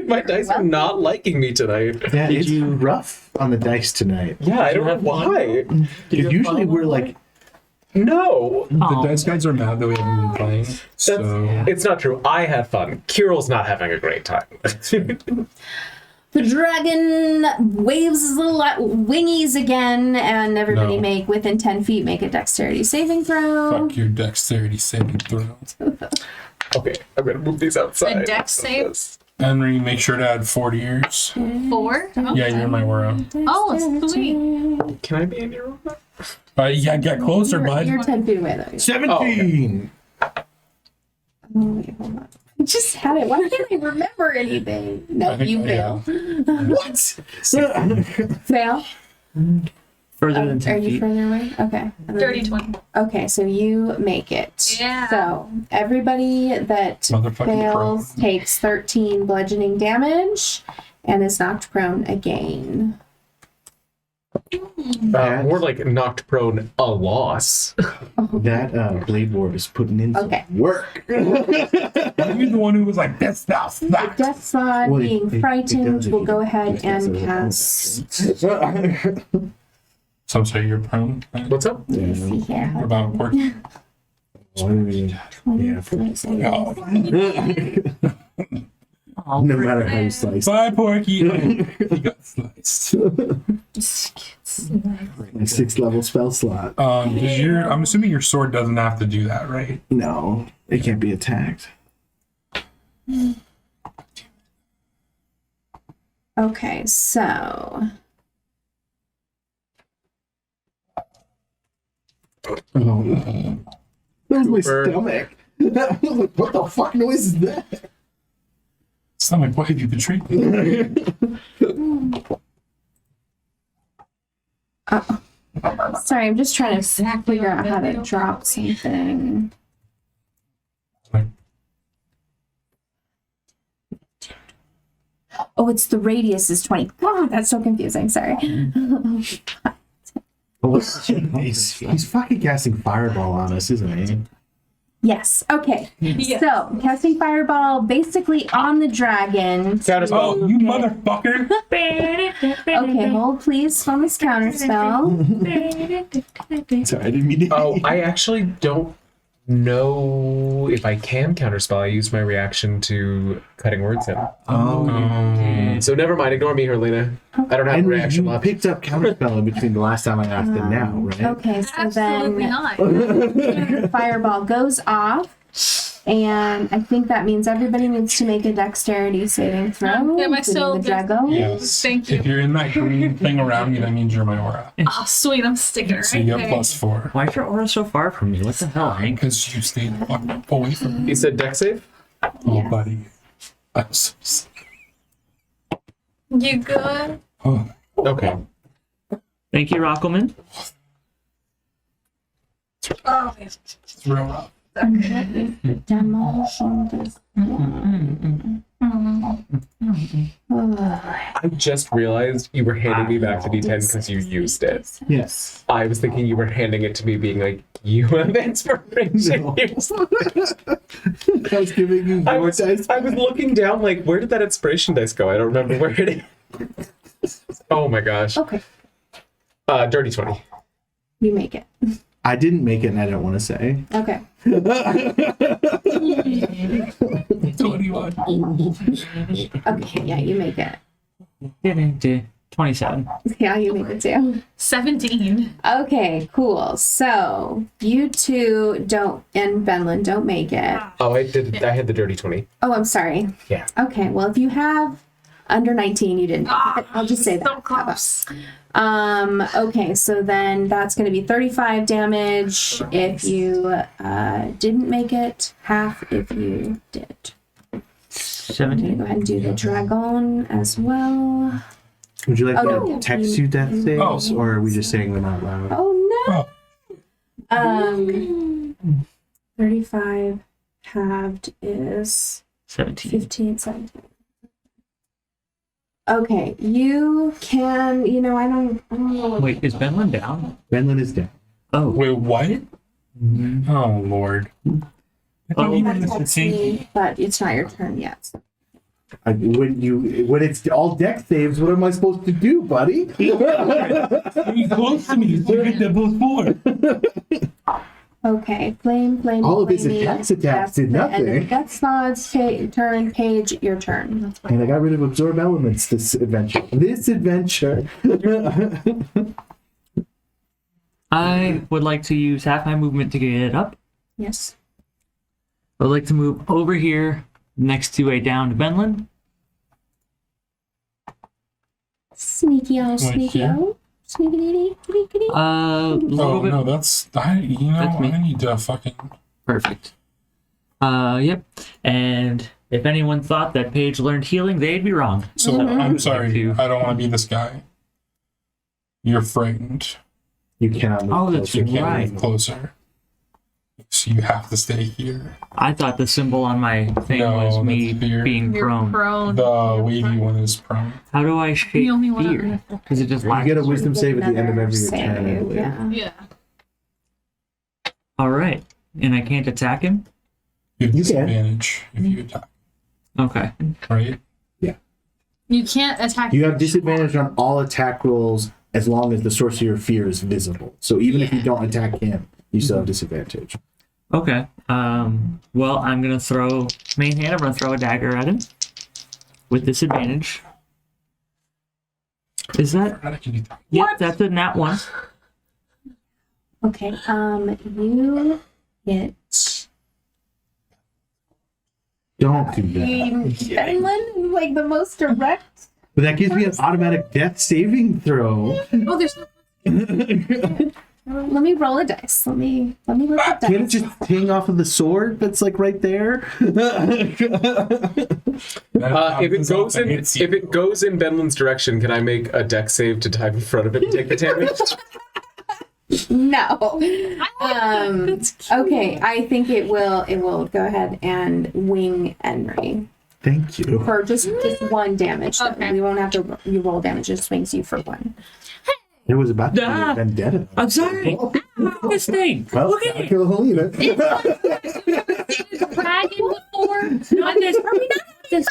My dice are not liking me tonight. Yeah, it's rough on the dice tonight. Yeah, I don't know why. Usually we're like, No. The dice guys are mad that we haven't been playing. So It's not true. I had fun. Kirill's not having a great time. The dragon waves his little wingies again, and everybody No. make within 10 feet make a dexterity saving throw. fuck your dexterity saving throw. Okay, I'm gonna move these outside. A dex save? Henry, make sure to add 4 to yours. 4? Oh. Yeah, you're in my aura. Oh, it's sweet. Can I be in your room? Yeah, get closer, bud. You're 10 feet away, though. 17! Oh, wait, hold on. I just had it. Why can't I remember anything? No, I think- you fail. What? Fail? Further than Are 10 you feet. further away? Okay. And then- Dirty 20. Okay, so you make it. Yeah. So everybody that Motherfucking fails prone. takes 13 bludgeoning damage and is knocked prone again. More like knocked prone a loss. That blade ward is putting in some Okay. work. You're the one who was like, "That's not The that." death sod Well, being it frightened does if will you go don't ahead use that and as cast. So I'm sorry, you're prone. What's up? Let me see here. What about work? Yeah, Oh, no matter how you slice. Bye, Porky. He got sliced. My 6th level spell slot. I'm assuming your sword doesn't have to do that, right? No, it can't be attacked. Okay, so Oh. That was my Cooper. stomach. I was like, what the fuck noise is that? Stomach, why have you betrayed me? sorry, I'm just trying to figure out how to drop something. Oh, it's the radius is 20. Oh, that's so confusing. Sorry. He's fucking casting fireball on us, isn't he? Yes. Okay. Yes. So, casting fireball basically on the dragon. Counterspell. Oh, you motherfucker! Okay, hold please on this counter spell. Sorry, I didn't mean to. Oh, I actually don't know if I can counterspell. I used my reaction to cutting words in. So never mind. Ignore me, Herlena. I don't have a And reaction you left. picked up counterspell in between the last time I asked and now, right? Okay, so Absolutely then not. the fireball goes off. And I think that means everybody needs to make a dexterity saving throw. Am I including still the drago? Yes. Thank you. If you're in that green thing around you, that means you're my aura. Oh, sweet. I'm sticking right So you get there. +4. Why is your aura so far from me? What the hell, Hank? Because you stayed away from me. You said deck save? Oh, Yes. buddy. I'm so sorry. You good? Oh, Okay. Thank you, Rockelman. Oh, it's real rough. Demolition this. I just realized you were handing me back the D10 because you used it. Yes. I was thinking you were handing it to me being like, you have inspiration. No. I was giving you I your was dice. looking down like, where did that inspiration dice go? I don't remember where it is. Oh my gosh. Okay, Dirty 20. you make it. I didn't make it and I don't want to say. Okay. 21. Okay, yeah, you make it. 27. Yeah, you make it too. 17. Okay, cool. So you two don't, and Benlin don't make it. Oh, I did. I had the dirty 20. Oh, I'm sorry. Yeah. Okay, well, if you have under 19, you didn't make it. I'll just say that. So close. Okay, so then that's going to be 35 damage if you didn't make it, half if you did. I'm going to 17. go ahead and do the dragon as well. Would you like Oh, me no. to text you death saves, Oh. or are we just saying them out loud? Oh no! Oh. 35 halved is 17. 15, 17. Okay, you can, I don't know. Wait, is Benlin down? Benlin is dead. Oh, Wait, what? Oh, Lord. I thought you were That's the tanky. me, but it's not your turn yet. So. When it's all deck saves, what am I supposed to do, buddy? Be close to me so you get that +4. Okay, flame. All of his flamey. attacks did the end of nothing. Death Nod's turn. Paige, your turn. And I got rid of absorb elements this adventure. I would like to use half my movement to get up. Yes. I would like to move over here next to a downed Benlin. Sneaky on, Right sneaky here? out. Sneaky. Little Oh, bit. no, that's... That's me. I need to fucking... Perfect. Yep. And if anyone thought that Paige learned healing, they'd be wrong. So, I'm sorry. Thank you. I don't want to be this guy. You're frightened. You cannot move Oh, that's closer. You can't right. move closer. So you have to stay here. I thought the symbol on my thing No, was me that's fear. being You're prone. prone. The wavy one is prone. How do I shake The only one fear? on Because it just You lasts. get a wisdom save at the end of Another every turn, I save, believe. yeah. Yeah. All right. And I can't attack him? You have You can. disadvantage if you attack, Okay. right? You can't attack. You have disadvantage on all attack rolls as long as the source of your fear is visible. So even if you don't attack him, you still have disadvantage. Okay. Well, I'm going to throw main hand. I'm going to throw a dagger at him with disadvantage. Is that? How can you Yep, that's a nat 1. Okay. You hit Don't do that. Finland, like the most direct. But that gives me an automatic death saving throw. Oh, there's no. Let me roll a dice. Let me look at Can't it dice. just ting off of the sword that's like right there? If it goes in Benlin's direction, can I make a deck save to dive in front of it and take the damage? No. Okay, I think it will go ahead and wing Henry Thank you. for just one damage. Though. Okay. You won't have to you roll damage, it swings you for one. It was about to be Ah. a vendetta. I'm sorry. This thing. Well, Look at gotta it. kill Helena. Dragon before. Not this. Probably not this.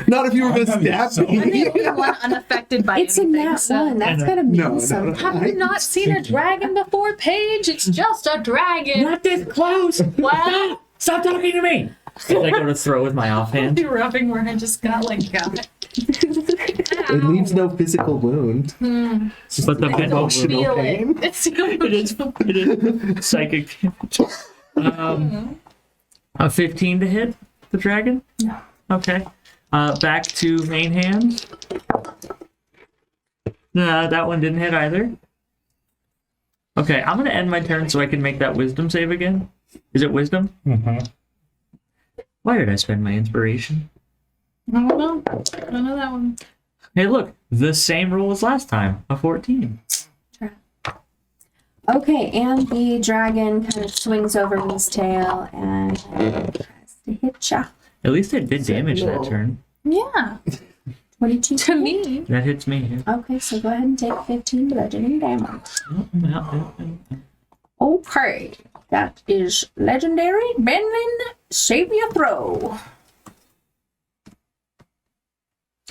Not if you were going to I'm having stab so me. I'm the only one unaffected by It's a anything. nat so- one. That's gotta mean No, no, no. something. Have you not seen a dragon before, Paige? It's just a dragon. Not this close. Wow. Stop talking to me. As I go to throw with my offhand. Be rubbing where I just got got. It leaves no physical wound. It's just But the emotional Feel pain. it. It's It is psychic damage. A 15 to hit the dragon? No. Okay. Back to main hand. Nah, that one didn't hit either. Okay, I'm gonna end my turn so I can make that wisdom save again. Is it wisdom? Mm-hmm. Why did I spend my inspiration? I don't know. I don't know that one. Hey, look, the same roll as last time, a 14. Okay, and the dragon kind of swings over his tail and tries to hit ya. At least it did damage that turn. Yeah. 22 To me. That hits me. Okay, so go ahead and take 15 bludgeoning damage. Okay, that is legendary. Benlin, save your throw.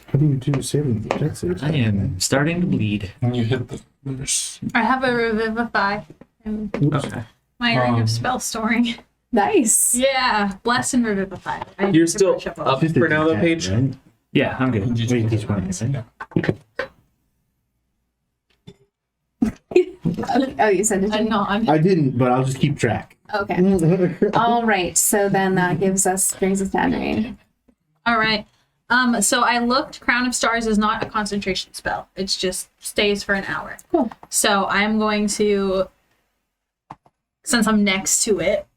How do you do saving deck saves? I am starting to bleed. And you hit the... There's... I have a revivify and Okay. my ring Um, of spell storing. Nice. Yeah, bless and revivify. I You're need to still brush up on up it. for now, though, Paige? Right? Yeah, I'm good. Did Wait, these ones. Yeah. Oh, you sent it to A me? nod. I didn't, but I'll just keep track. Okay. All right, so then that brings us to Henry. All right. So I looked. Crown of Stars is not a concentration spell. It's just stays for an hour. Cool. So I'm going to, since I'm next to it,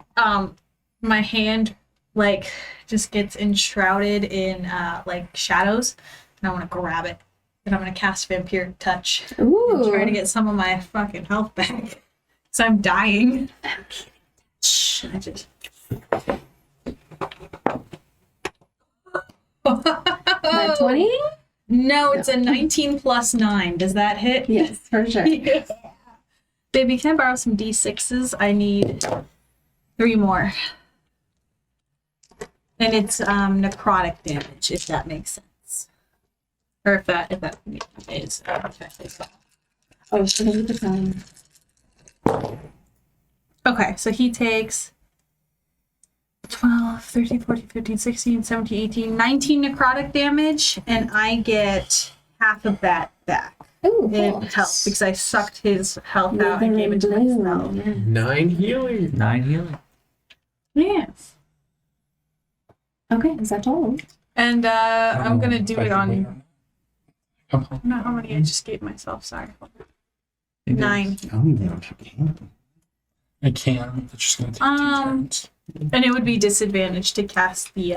my hand like just gets enshrouded in like shadows, and I want to grab it, and I'm gonna cast Vampiric Touch and try to Ooh. get some of my fucking health back. So I'm dying. I just. That 20? No, it's a 19 plus 9. Does that hit? Yes, for sure. Yeah. Baby, can I borrow some D6s? I need 3 more. And it's necrotic damage, if that makes sense. Or if that is effective. Oh, so look at the time. Okay, so he takes 12, 13, 14, 15, 16, 17, 18, 19 necrotic damage, and I get half of that back. Ooh, In cool. health, because I sucked his health out and gave it to myself. 9 healing. 9 healing. Yes. Okay, is that total? And I'm gonna do it on. Come on. Not how many I just gave myself. Sorry. Okay. 9. I don't even know if you can. I can. It's just gonna take 2 turns. And it would be disadvantage to cast the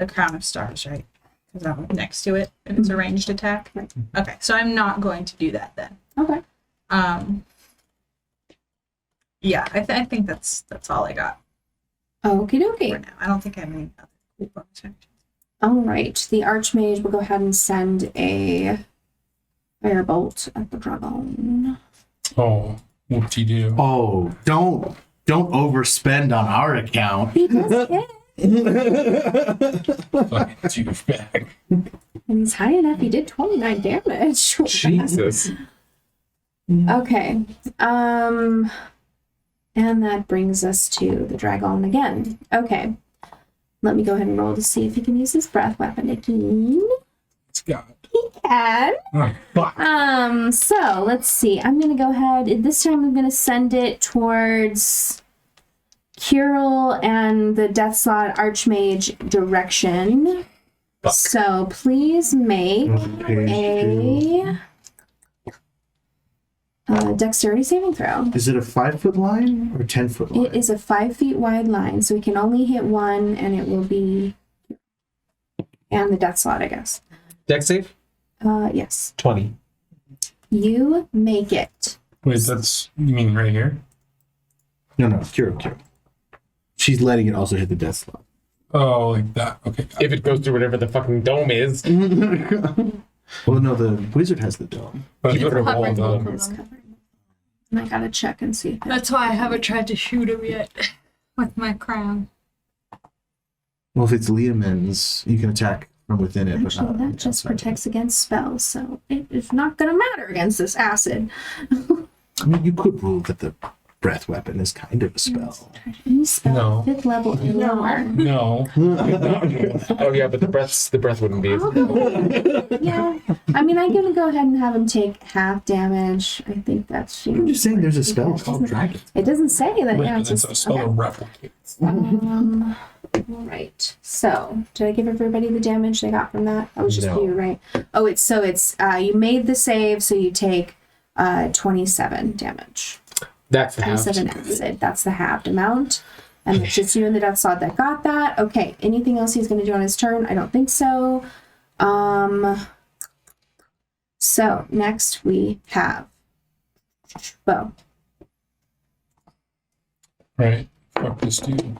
Crown of Stars, right? Because I'm next to it, and it's a ranged attack. Right. Okay, so I'm not going to do that then. Okay. Yeah, I think that's all I got Okie for dokie. now. I don't think I have any other cool bonus actions. All right. The Archmage will go ahead and send a firebolt at the dragon. Oh, whoop-de-doo. Oh, don't overspend on our account. He does hit. Fucking douchebag. And he's high enough. He did 29 damage. Jesus. Okay. And that brings us to the dragon again. Okay. Let me go ahead and roll to see if he can use his breath weapon again. It's got. He can. Oh, fuck. So let's see. I'm gonna go ahead. This time I'm gonna send it towards Kirill and the Deathslot Archmage direction. Fuck. So please make a dexterity saving throw. Is it a 5-foot line or 10-foot line? It is a 5 feet wide line, so we can only hit one, and it will be and the Deathslot, I guess. Dex save? Yes. 20. You make it. Wait, that's. You mean right here? No, Kiro. She's letting it also hit the death slot. Oh, like that. Okay. Got If it goes through whatever the fucking dome is. Well, no, the wizard has the dome. But Keep it it's covered. a wall, though. It's covered. And I gotta check and see. That's why I haven't tried to shoot him yet with my crown. Well, if it's Liamon's, you can attack from within it. but Actually, not that just outside. protects against spells, so it is not gonna matter against this acid. I mean, you could rule that the breath weapon is kind of a spell. Any spell, No. 5th level and lower. No. Oh yeah, but the breath wouldn't be. Yeah. I mean, I'm gonna go ahead and have him take half damage. I think that's. I'm just saying there's a spell called dragon. It doesn't say that. Wait, Yeah, it's it's a just. spell Okay. that replicates. All right. So, did I give everybody the damage they got from that? That was just No. you, right? Oh, it's you made the save, so you take 27 damage. That's the 27 half. acid. That's the halved amount. And it's just you and the Death Slot that got that. Okay. Anything else he's going to do on his turn? I don't think so. So next we have Bo. Right. Fuck this dude.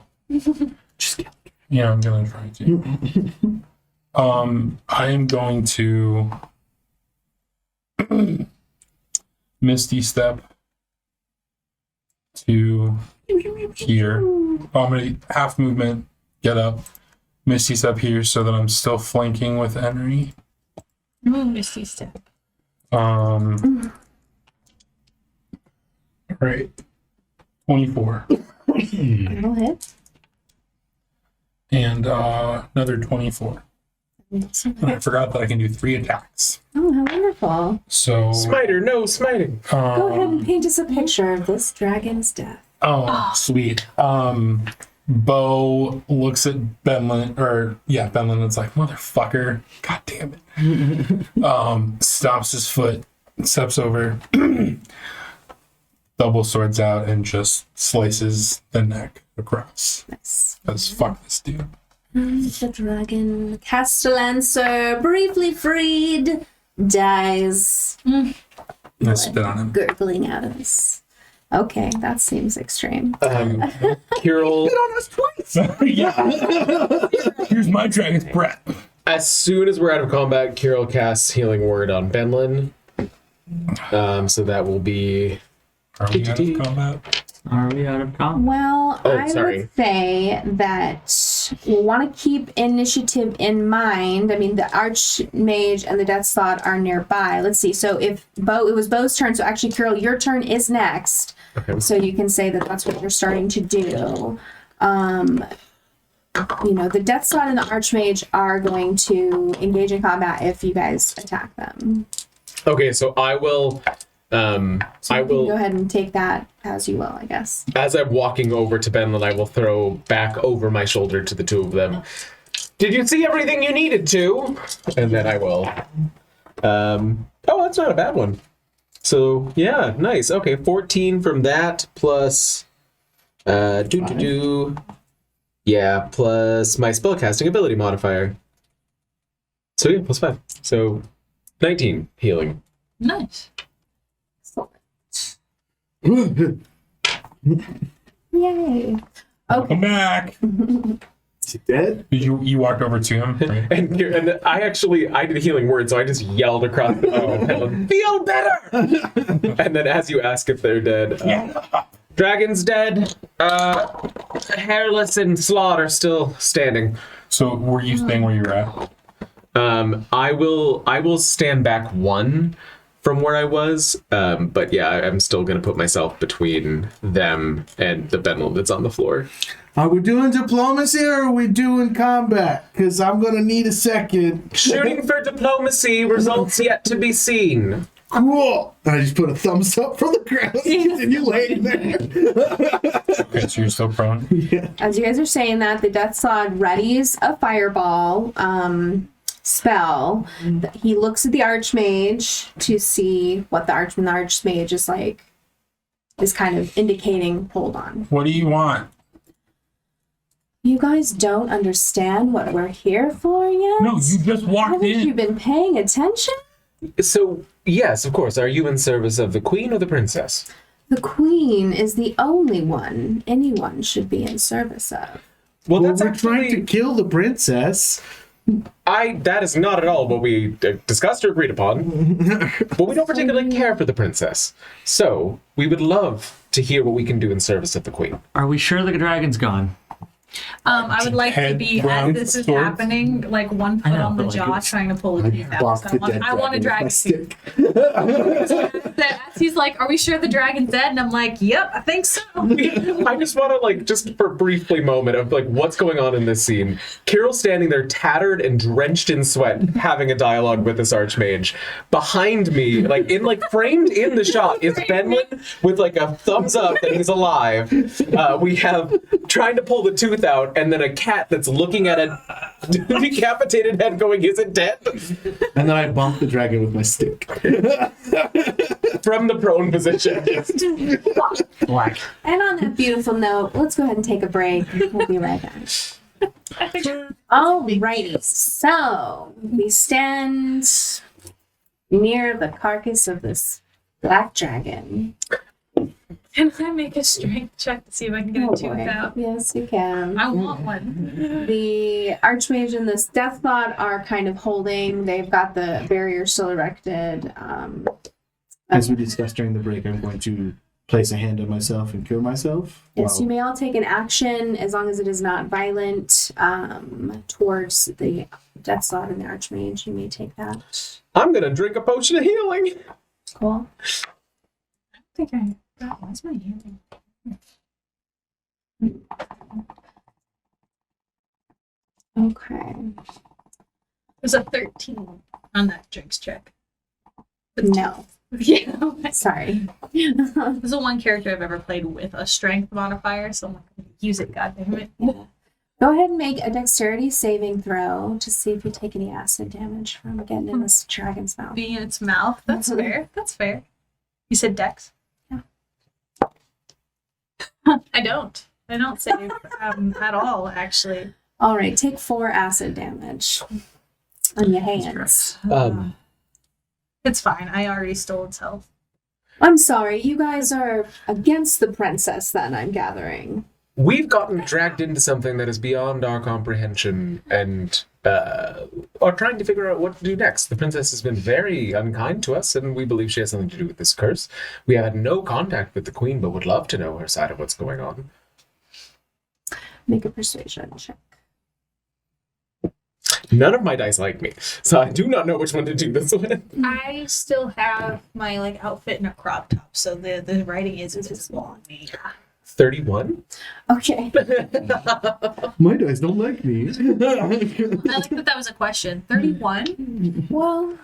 Just kill. Yeah, I'm gonna try to. I am going to Misty Step to here. I'm gonna half movement, get up, Misty Step here so that I'm still flanking with Henry. Ooh, Misty Step. Right. 24. That'll hit. And another 24. And I forgot that I can do 3 attacks. Oh, how wonderful. So Smiter, no smiting. Go ahead and paint us a picture of this dragon's death. Oh, sweet. Bo looks at Benlin, Benlin, it's like, motherfucker, god damn it. Stomps his foot, steps over, double swords out, and just slices the neck across. Nice. Because fuck this dude. The dragon Castellancer, briefly freed, dies. I spit on him. Gurgling out of his. Okay, that seems extreme. Kirill, Yeah. Here's my dragon's breath. as soon as we're out of combat, Kirill casts Healing Word on Benlin. So that will be... Are we out of combat? Are we out of combat? Well, Oh, I sorry. would say that we'll want to keep initiative in mind. I mean, the Archmage and the Death Slot are nearby. Let's see. So if it was Bo's turn, so actually, Kirill, your turn is next. Okay. So you can say that that's what you're starting to do. The Death Slot and the Archmage are going to engage in combat if you guys attack them. Okay, so I will. So you can go ahead and take that as you will, I guess. As I'm walking over to Benlin, I will throw back over my shoulder to the two of them. Did you see everything you needed to? And then I will. Oh, that's not a bad one. So, yeah, nice. Okay, 14 from that plus... Yeah, plus my spellcasting ability modifier. So, yeah, plus 5. So, 19 healing. Nice. Yay. Welcome back. Is he dead? You walked over to him. Right? And I did a healing word, so I just yelled across the room, feel better! And then as you ask if they're dead, Dragon's dead, Hairless and Slot are still standing. So were you staying where you were at? I will stand back one from where I was, but yeah, I'm still gonna put myself between them and the Benlin that's on the floor. Are we doing diplomacy or are we doing combat? Because I'm going to need a second. Shooting for diplomacy, results yet to be seen. Cool. I just put a thumbs up from the ground and you laying there. Okay, so you're still prone. Yeah. As you guys are saying that, the Death Slot readies a fireball spell. He looks at the Archmage to see what the Archmage is kind of indicating, hold on. What do you want? You guys don't understand what we're here for yet? No, you just walked Haven't in. you been paying attention? So, yes, of course. Are you in service of the Queen or the Princess? The Queen is the only one anyone should be in service of. Well, Well, that's we're actually... trying to kill the princess. That is not at all what we discussed or agreed upon. But we don't particularly care for the princess. So, we would love to hear what we can do in service of the Queen. Are we sure the dragon's gone? I would like to Head be, round as this is swords. happening, like one foot I know, on the but, like, jaw, it's- trying to pull the teeth out. Bonk So the dead I want a dragon dragon with my tooth. stick. He's like, are we sure the dragon's dead? And I'm like, yep, I think so. I just want to, just for a briefly moment of, what's going on in this scene. Kirill standing there, tattered and drenched in sweat, having a dialogue with this Archmage. Behind me, framed in the shot, is Benlin with, a thumbs up that he's alive. We have trying to pull the tooth out, and then a cat that's looking at a decapitated head going, is it dead? And then I bump the dragon with my stick. From the prone position. Black. And on that beautiful note, let's go ahead and take a break. We'll be right back. Alrighty, so we stand near the carcass of this black dragon. Can I make a strength check to see if I can get a tooth boy. out? Yes, you can. I want one. The Archmage and this Death Slot are kind of holding. They've got the barrier still erected. As we discussed during the break, I'm going to place a hand on myself and cure myself. Yes, you may all take an action as long as it is not violent towards the Death Slot and the Archmage. You may take that. I'm gonna drink a potion of healing. Cool. I think I got what's my healing? Okay. There's a 13 on that drinks check. No. Yeah. Sorry. This is the one character I've ever played with a strength modifier, so I'm not going to use it, goddammit. Yeah. Go ahead and make a dexterity saving throw to see if you take any acid damage from getting in this dragon's mouth. Being in its mouth. That's fair. That's fair. You said dex? Yeah. I don't. I don't save at all, actually. All right, take 4 acid damage on your hands. It's fine. I already stole its health. I'm sorry, you guys are against the princess then, I'm gathering. We've gotten dragged into something that is beyond our comprehension and are trying to figure out what to do next. The princess has been very unkind to us, and we believe she has something to do with this curse. We have had no contact with the queen, but would love to know her side of what's going on. Make a persuasion check. None of my dice like me, so I do not know which one to do this with. I still have my like outfit in a crop top, so the writing is visible on me. 31? Okay. My dice don't like me. I like that was a question. 31? Well,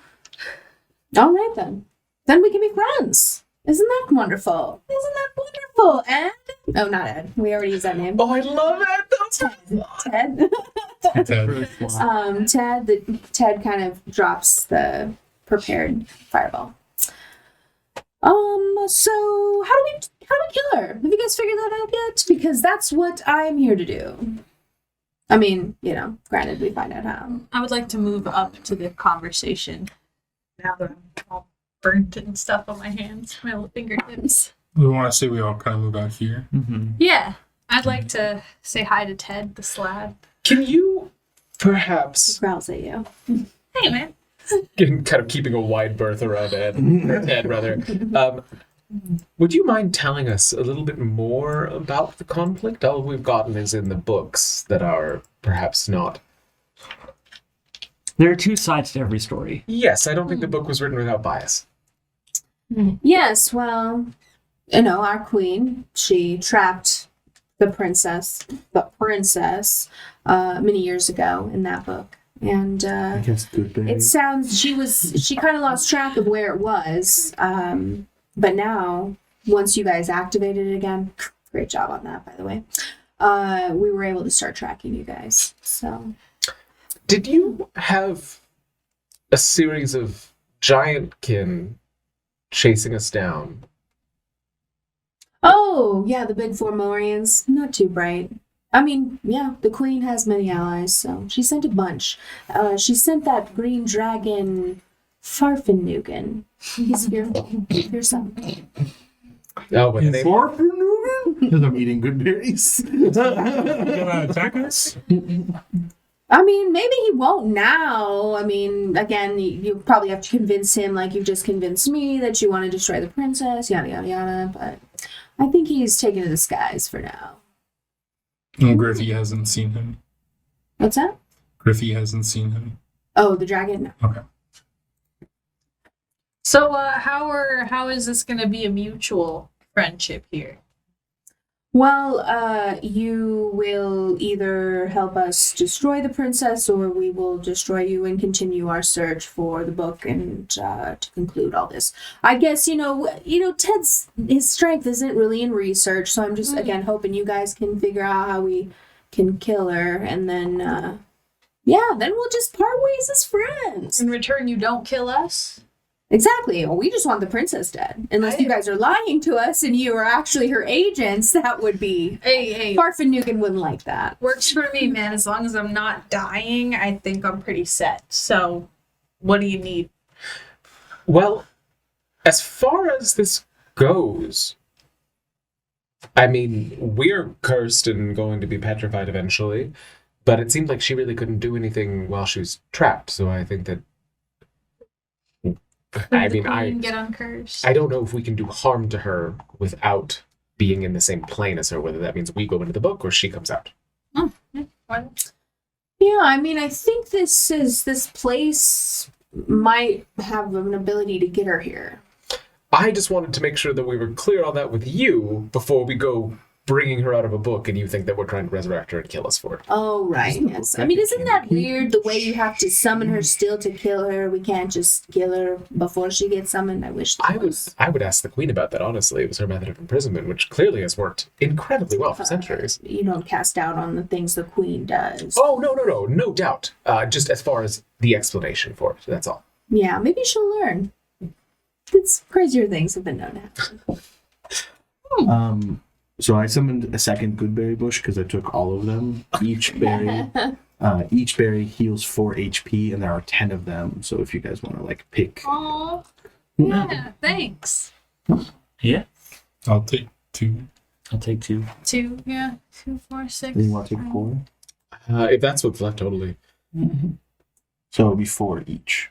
all right then. Then we can be friends. Isn't that wonderful? Isn't that wonderful? Ed? Oh, not Ed. We already used that name. Oh, I love it! Ted. Ted. Ted kind of drops the prepared fireball. So how do we kill her? Have you guys figured that out yet? Because that's what I'm here to do. I mean, granted, we find out how. I would like to move up to the conversation now that I'm all burnt and stuff on my hands, my little fingertips. We want to say we all kind of move out here. Yeah, I'd like to say hi to Ted, the slab. Can you perhaps... Growls at you. Hey, man. kind of keeping a wide berth around Ed, rather. Would you mind telling us a little bit more about the conflict? All we've gotten is in the books that are perhaps not... There are two sides to every story. Yes, I don't think the book was written without bias. Yes, well, our queen, she trapped the princess, many years ago in that book. And I guess Goodberry. it sounds she kind of lost track of where it was. But now, once you guys activated it again, great job on that, by the way, we were able to start tracking you guys. So, Did you have a series of giant kin chasing us down? oh yeah, the big four Morians, not too bright. I mean, yeah, the queen has many allies, so she sent a bunch. She sent that green dragon, Farfinugan. He's fearful. Fearsome. Oh, but they... Because I'm eating good berries. Gonna attack us? I mean, maybe he won't now. I mean, again, you probably have to convince him, like you just convinced me, that you want to destroy the princess, yada, yada, yada. But I think he's taken to the skies for now. No, Griffey hasn't seen him. What's that? Griffey hasn't seen him. Oh, the dragon? Okay. So, how is this going to be a mutual friendship here? Well, you will either help us destroy the princess, or we will destroy you and continue our search for the book and to conclude all this. I guess Ted's his strength isn't really in research, so I'm just again hoping you guys can figure out how we can kill her, and then then we'll just part ways as friends. In return, you don't kill us? Exactly. Well, we just want the princess dead. Unless you guys are lying to us and you are actually her agents, that would be... Hey. Farfinugan wouldn't like that. Works for me, man. As long as I'm not dying, I think I'm pretty set. So, what do you need? Well, as far as this goes, I mean, we're cursed and going to be petrified eventually, but it seemed like she really couldn't do anything while she was trapped, so I think that Get uncursed. I don't know if we can do harm to her without being in the same plane as her, whether that means we go into the book or she comes out. Yeah, I mean, I think this place might have an ability to get her here. I just wanted to make sure that we were clear on that with you before we go bringing her out of a book and you think that we're trying to resurrect her and kill us for it. Oh, right, yes. I mean, isn't that weird, the way you have to summon her still to kill her? We can't just kill her before she gets summoned? I wish that was... I would ask the queen about that, honestly. It was her method of imprisonment, which clearly has worked incredibly well for centuries. You don't cast doubt on the things the queen does. Oh, no doubt. Just as far as the explanation for it, that's all. Yeah, maybe she'll learn. It's crazier things have been known to happen. So I summoned a second goodberry bush because I took all of them. Each berry heals 4 HP, and there are 10 of them. So if you guys want to pick, Oh, yeah, thanks. Yeah, I'll take 2. I'll take 2. 2, yeah. 2, 4, 6. you want to take 4. If that's what's left, totally. So it'll be 4 each.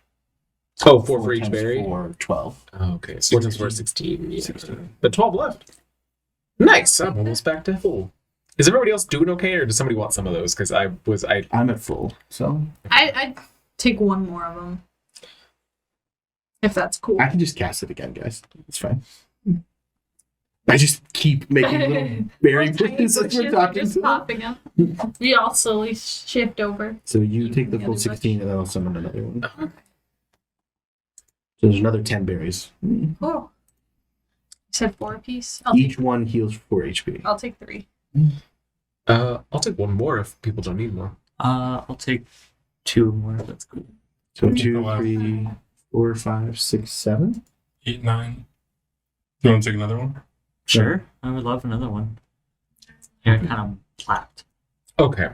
Oh, 4 for each times berry? 4, 12. Oh, okay. 4 times 4 is 16. Yeah. 16. But 12 left. Nice. I'm almost back to full. Is everybody else doing okay, or does somebody want some of those? Because I'm at full, so I'd take one more of them. If that's cool. I can just cast it again, guys. It's fine. I just keep making little berry bushes as we're talking. Just popping up. We all slowly shift over. So you take the full 16, and then I'll summon another one. So there's another 10 berries. Cool. You said 4 apiece? Each one heals 4 HP. I'll take 3. I'll take one more if people don't need more. I'll take 2 more. That's cool. So 2, 3, 4, 5, 6, 7. 8, 9. Do you want to take another one? Sure. I would love another one. Yeah, kind of plapped. Okay.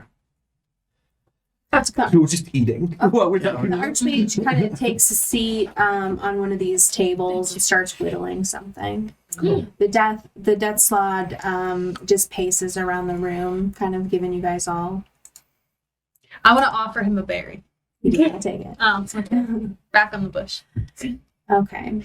That's good. So we're just eating. What we're The talking about. Archmage kind of takes a seat on one of these tables and starts whittling something. The death slod just paces around the room, kind of giving you guys all. I want to offer him a berry. You can't take it. It's okay. Back on the bush. Okay.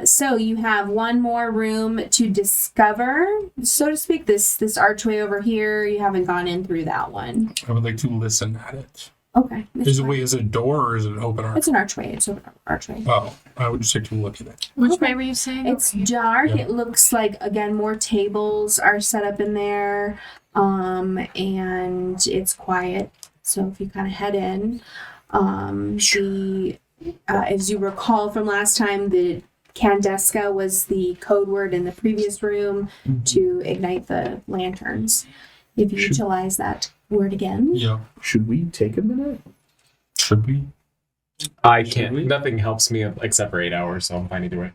So you have one more room to discover, so to speak. This archway over here. You haven't gone in through that one. I would like to listen at it. Okay. Is it a door or is it an open arch? It's an archway. It's an archway. Oh, I would just like to look at it. Which way were you saying? It's dark. Yeah. It looks like, again, more tables are set up in there, and it's quiet. So if you kind of head in, as you recall from last time, the Candeska was the code word in the previous room to ignite the lanterns. If you utilize that word again. Yeah. Should we take a minute? Should we? I can't. Nothing helps me except for 8 hours, so I'm fine either way.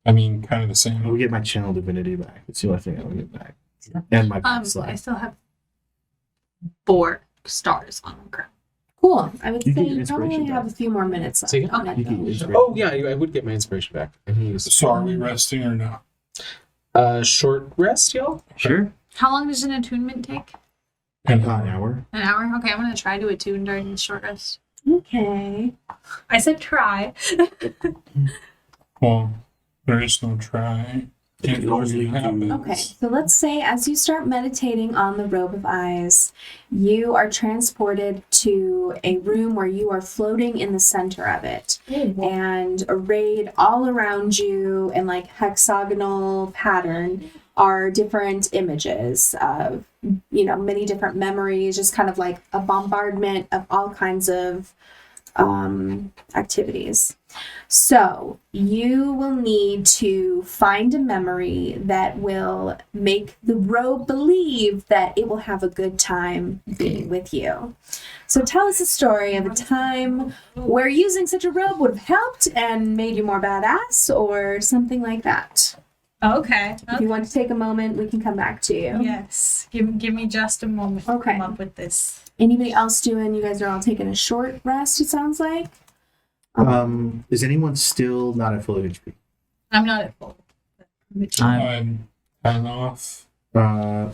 I mean, kind of the I'll same. get my channel divinity back. That's the only thing I'll get back. And my I slide. still have 4 stars on the ground. Cool. I would You say can get you probably inspiration have back. a few more minutes left. So you- on it, You can though. use it. Oh yeah, I would get my inspiration back. I can use So are we resting or not? short rest, y'all. Sure. How long does an attunement take? And An hour. An hour? Okay, I'm going to try to attune during the short rest. Okay. I said try. well, there is no try. Can't Only happen. Okay, so let's say as you start meditating on the robe of eyes, you are transported to a room where you are floating in the center of it. And arrayed all around you in like hexagonal pattern are different images of, many different memories, just kind of like a bombardment of all kinds of activities. So you will need to find a memory that will make the robe believe that it will have a good time being with you. So tell us a story of a time where using such a robe would have helped and made you more badass or something like that. Okay. If you want to take a moment, we can come back to you. Yes. Give me just a moment to Okay. come up with this. Anybody else doing? You guys are all taking a short rest, it sounds like. Is anyone still not at full HP? I'm not at full. I'm kind of off.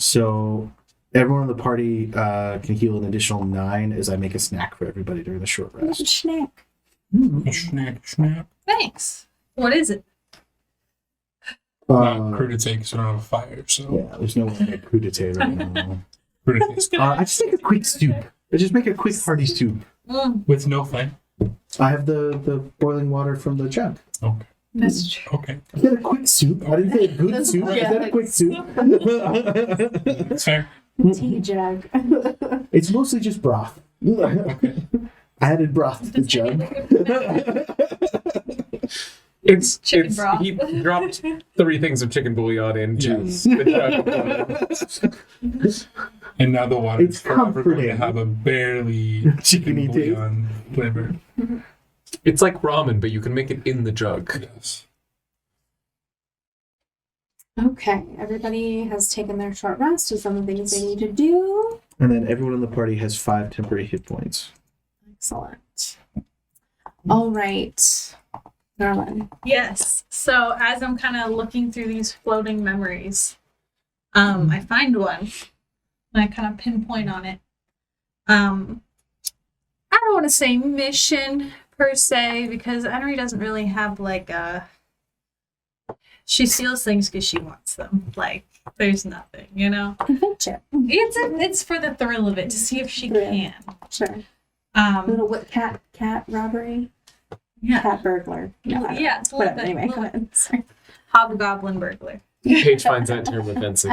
So everyone in the party can heal an additional 9 as I make a snack for everybody during the short rest. Snack. Snap. Thanks. What is it? Not crew to take because we don't have a fire, so. Yeah, there's no way to make crudité right now. Crew to take I just make a quick soup. I just make a quick hearty soup. with no flame. I have the boiling water from the jug. Okay. That's true. Okay. I said a quick soup. I didn't say a good soup. I said a quick soup. That's fair. Tea jug. It's mostly just broth. Okay. I added broth to the jug. It's Chicken broth. He dropped 3 things of chicken bouillon into Yes. the jug of water. And now the water It's is forever going to comforting. have a barely Chickeny taste. bouillon flavor. It's like ramen, but you can make it in the jug. Yes. Okay, everybody has taken their short rest of some of the things they need to do. And then everyone in the party has 5 temporary hit points. Excellent. All right. Garland. Yes. So as I'm kind of looking through these floating memories, I find one and I kind of pinpoint on it. I don't want to say mission per se because Henry doesn't really have like a She steals things because she wants them. Like, there's nothing, you know? Adventure. It's for the thrill of it, to see if she can. Sure. Um, Little what cat robbery? yeah. Cat burglar. No, I don't Yeah, know. it's a little Whatever. bit, Anyway, little go ahead. Sorry. Hobgoblin burglar. Paige finds that term offensive.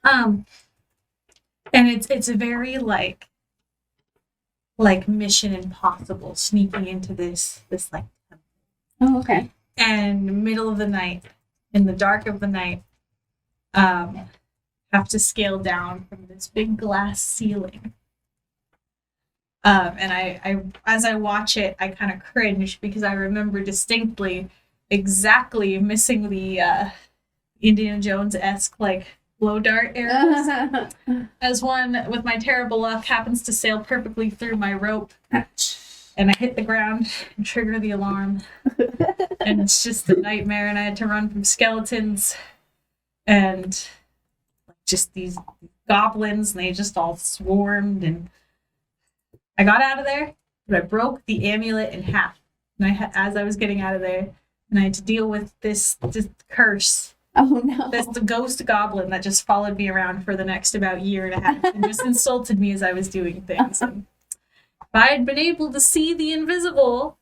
And it's very like Mission Impossible, sneaking into this like, Oh, okay. and middle of the night, in the dark of the night, have to scale down from this big glass ceiling. And I as I watch it, I kind of cringe because I remember distinctly exactly missing the Indiana Jones-esque like blow dart arrows, as one with my terrible luck happens to sail perfectly through my rope, and I hit the ground and trigger the alarm. And it's just a nightmare, and I had to run from skeletons and just these goblins, and they just all swarmed, and I got out of there, but I broke the amulet in half. And as I was getting out of there, and I had to deal with this curse. Oh no. That's the ghost goblin that just followed me around for the next about year and a half and just insulted me as I was doing things. And if I had been able to see the invisible,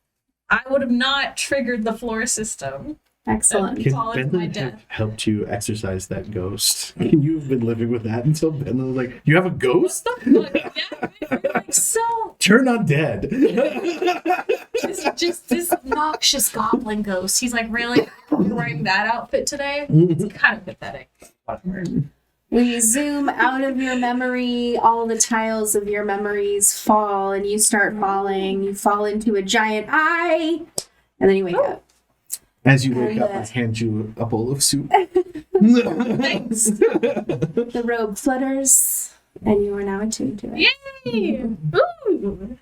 I would have not triggered the floor system. Excellent. It's all into my Benlin have death. helped you exercise that ghost? You've been living with that until Benlin was like, "You have a ghost? Yeah, you're like, so Turn undead." just this obnoxious goblin ghost. He's like, really? You're wearing that outfit today? It's kind of pathetic. Whatever. We zoom out of your memory, all the tiles of your memories fall, and you start falling. You fall into a giant eye, and then you wake up. As you wake And, up, I hand you a bowl of soup. Thanks. The robe flutters, and you are now attuned to it. Yay! Ooh.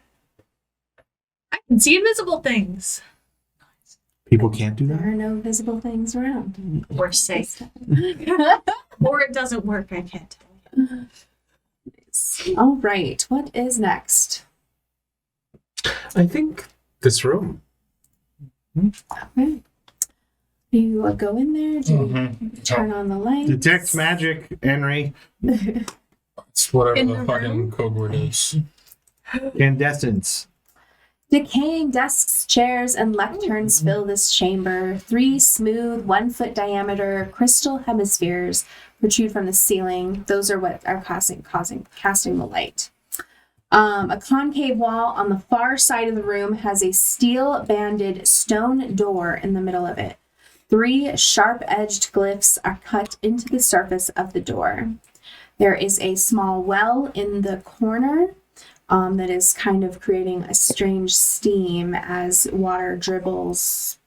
I can see invisible things. People can't do There that. are no visible things around. We're safe. Or it doesn't work, I can't tell you. All right, what is next? I think this room. Okay. Do you go in there? Do you turn on the lights? Detect magic, Henry. It's whatever In the the fucking room? code word is. Incandescence. Decaying desks, chairs, and lecterns fill this chamber. 3 smooth, 1-foot diameter crystal hemispheres protrude from the ceiling. Those are what are casting the light. A concave wall on the far side of the room has a steel-banded stone door in the middle of it. 3 sharp-edged glyphs are cut into the surface of the door. There is a small well in the corner that is kind of creating a strange steam as water dribbles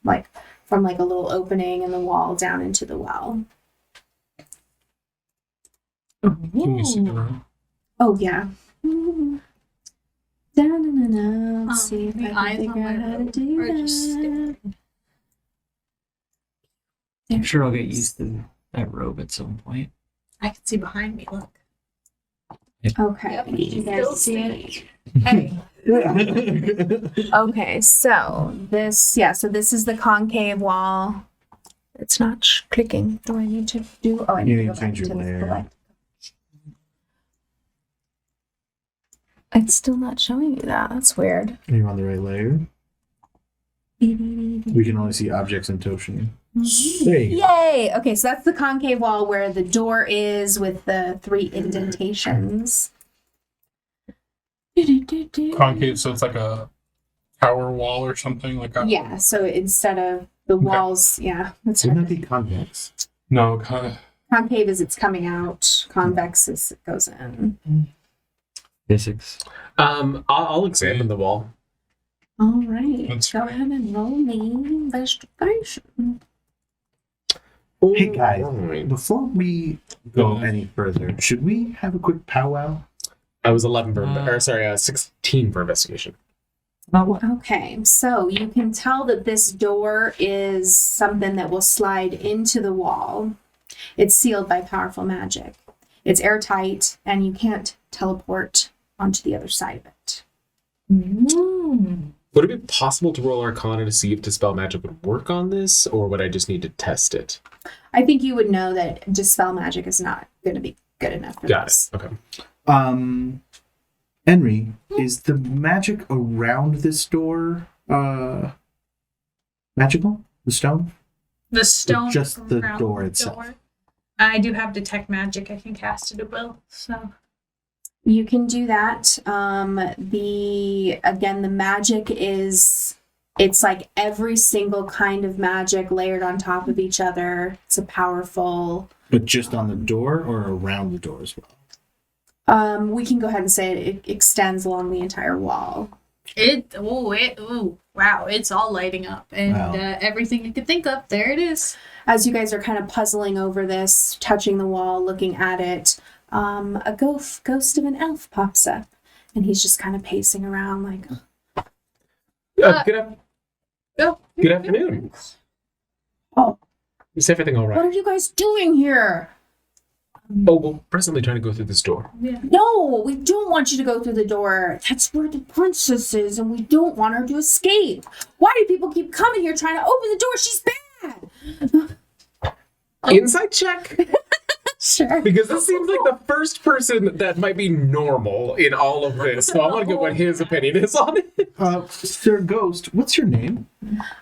from like a little opening in the wall down into the well. Can we see the room? Oh yeah. Da-na-na-na. Let's see if The I can eyes on figure out my how to robe do are just that. staring. I'm sure I'll get used to that robe at some point. I can see behind me, look. Okay. Yep, You guys still see it? see. Hey. Okay, so this is the concave wall. It's not clicking. Do I need to do? Oh, I need You to need go to back change to your the layer. select. It's still not showing me that. That's weird. Are you on the right layer? We can only see objects in Toshin. There you go. Yay! Okay, so that's the concave wall where the door is with the 3 indentations. Concave, so it's like a tower wall or something like that. Yeah, so instead of the walls, yeah, that's Wouldn't right. that be convex? No, kind of. Concave is it's coming out. Convex is it goes in. Physics. I'll examine the wall. All right, That's go ahead and roll me investigation. Hey guys, Alright. before we go any further, should we have a quick powwow? I was 16 for investigation. About what? Okay, so you can tell that this door is something that will slide into the wall. It's sealed by powerful magic. It's airtight, and you can't teleport onto the other side of it. Would it be possible to roll Arcana to see if Dispel Magic would work on this, or would I just need to test it? I think you would know that Dispel Magic is not going to be good enough for Got this. it. Okay. Henry, is the magic around this door magical? The stone? The stone. Just the around door the itself. door. I do have Detect Magic. I can cast it at will. So You can do that. The magic is, it's like every single kind of magic layered on top of each other. It's a powerful. But just on the door or around the door as well? We can go ahead and say it extends along the entire wall. Wow, it's all lighting up. And Wow. everything you could think of, there it is. As you guys are kind of puzzling over this, touching the wall, looking at it, a ghost of an elf pops up, and he's just kind of pacing around like, Good afternoon. oh, Is everything all what right? are you guys doing here? Oh, we're presently trying to go through this door. No, we don't want you to go through the door. That's where the princess is, and we don't want her to escape. Why do people keep coming here trying to open the door? She's bad. Insight check? Sure. Because this seems like the first person that might be normal in all of this. So I want to get what his opinion is on it. Sir Ghost, what's your name?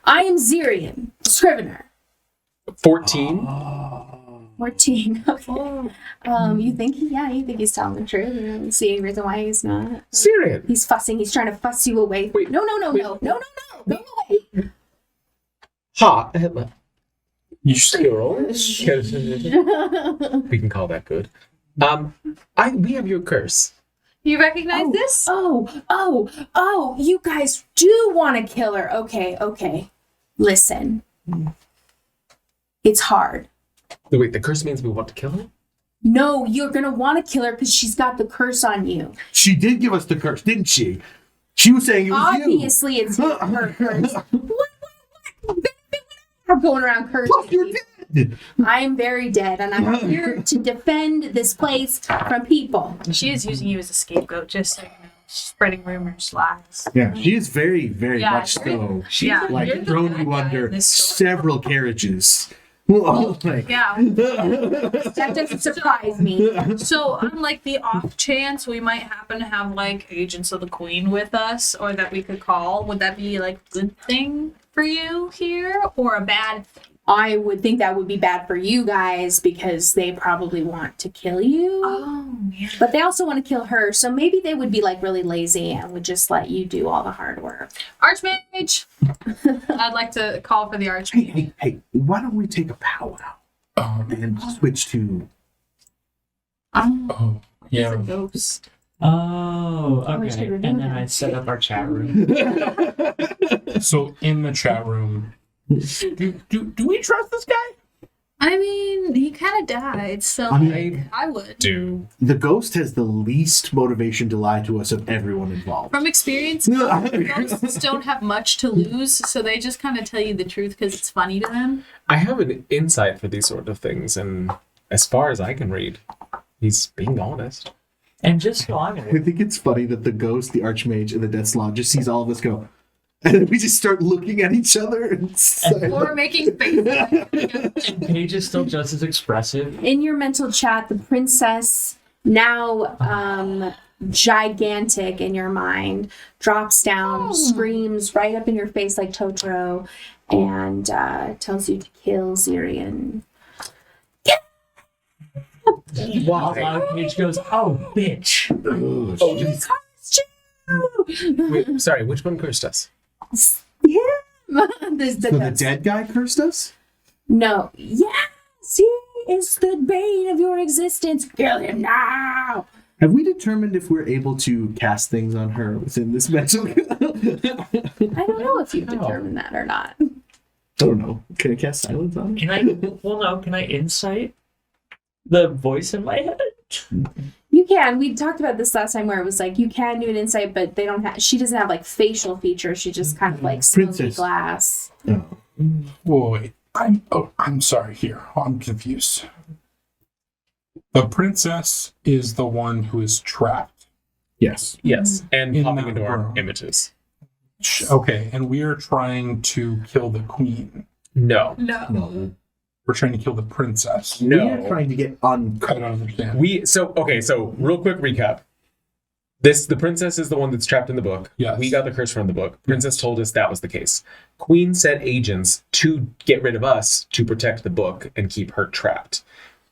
I am Zirian, Scrivener. 14. 14. Okay. You think he's telling the truth? You don't see any reason why he's not. Syrian. He's fussing. He's trying to fuss you away. Wait, No. wait. Go away. Ha. You should Squirrel. We can call that good. We have your curse. You recognize this? Oh, you guys do want to kill her. Okay. Listen. It's hard. Wait, the curse means we want to kill her? No, you're going to want to kill her because she's got the curse on you. She did give us the curse, didn't she? She was saying it was Obviously, it's her curse. What? I'm going around cursing. Plus, you're dead. I'm very dead, and I'm here to defend this place from people. She is using you as a scapegoat, just so you know, spreading rumors, lies. Yeah, she is very, very Yeah, much you're- so. She's yeah, you're like the thrown bad you guy under in this story. several carriages. Oh, my. Yeah. That doesn't surprise me. So, on like the off chance we might happen to have like agents of the Queen with us, or that we could call, would that be like a good thing for you here, or a bad thing? I would think that would be bad for you guys because they probably want to kill you. Oh, man. But they also want to kill her, so maybe they would be like really lazy and would just let you do all the hard work. Archmage! I'd like to call for the Archmage. Hey, why don't we take a powwow and switch to... Oh, He's a yeah. ghost. Oh, we should okay. review And then that. I set up our chat room. So in the chat room, do we trust this guy? I mean, he kind of died, so I mean- I would. Do. The ghost has the least motivation to lie to us of everyone involved. From experience, ghosts don't have much to lose, so they just kind of tell you the truth because it's funny to them. I have an insight for these sort of things, and as far as I can read, he's being honest. And just so I'm I think it's funny that the ghost, the archmage, and the death slot just sees all of us go, and then we just start looking at each other and Or making faces. and Paige is still just as expressive. In your mental chat, the princess, now gigantic in your mind, drops down, screams right up in your face like Totoro, and tells you to kill Zirian. Out loud, Paige goes, "Oh, bitch!" Oh, geez. Wait, sorry, which one cursed us? Him. This is the So the ghost. dead guy cursed us? No. Yes, he is the bane of your existence. Kill him now. Have we determined if we're able to cast things on her within this mental? I don't know if you've determined that or not. I don't know. Can I cast silence on her? Can I? Well, no. Can I insight the voice in my head? You can. We talked about this last time where it was like you can do an insight, but they don't have. She doesn't have like facial features. She just kind of like smoky Princess. glass. No. Wait. I'm sorry. Here, I'm confused. The princess is the one who is trapped. Yes. Yes, and In popping that into our room. images. Okay, and we are trying to kill the queen. No. No. We're trying to kill the princess. We are trying to get I don't understand. So real quick recap. The princess is the one that's trapped in the book. Yes. We got the curse from the book. Princess told us that was the case. Queen sent agents to get rid of us to protect the book and keep her trapped.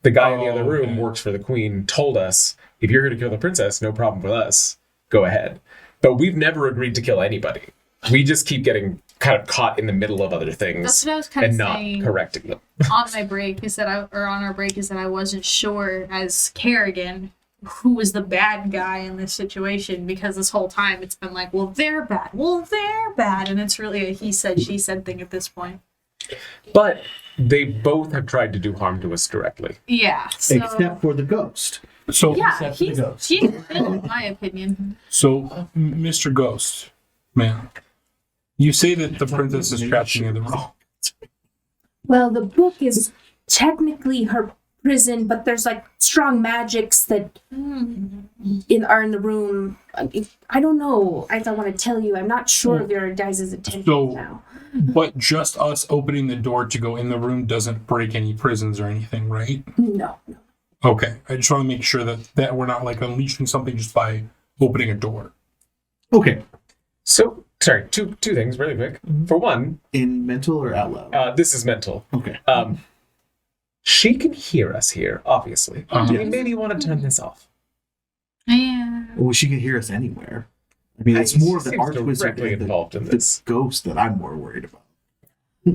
The guy in the other room works for the queen, told us, if you're here to kill the princess, no problem with us. Go ahead. But we've never agreed to kill anybody. We just keep getting kind of caught in the middle of other things. That's what I was kind of and not saying correcting them. on my break is that on our break is that I wasn't sure as Kerrigan who was the bad guy in this situation, because this whole time it's been like, well, they're bad, and it's really a he said, she said thing at this point. But they both have tried to do harm to us directly. Yeah. So, except for the ghost. So, yeah, he's in my opinion. so Mr. Ghost, man, you say that the princess is trapped in the room. Well, the book is technically her prison, but there's like strong magics that are in the room. I don't know. I don't want to tell you. I'm not sure of your guys' attention now. But just us opening the door to go in the room doesn't break any prisons or anything, right? No. Okay, I just want to make sure that we're not like unleashing something just by opening a door. Okay. So, sorry, two things really quick. For one, In mental or out loud? this is mental. Okay. She can hear us here, obviously. Uh-huh. We maybe want to turn this off. Yeah. Well, she could hear us anywhere. I mean, it's more of the Seems archwizard directly and involved in the this. ghost that I'm more worried about.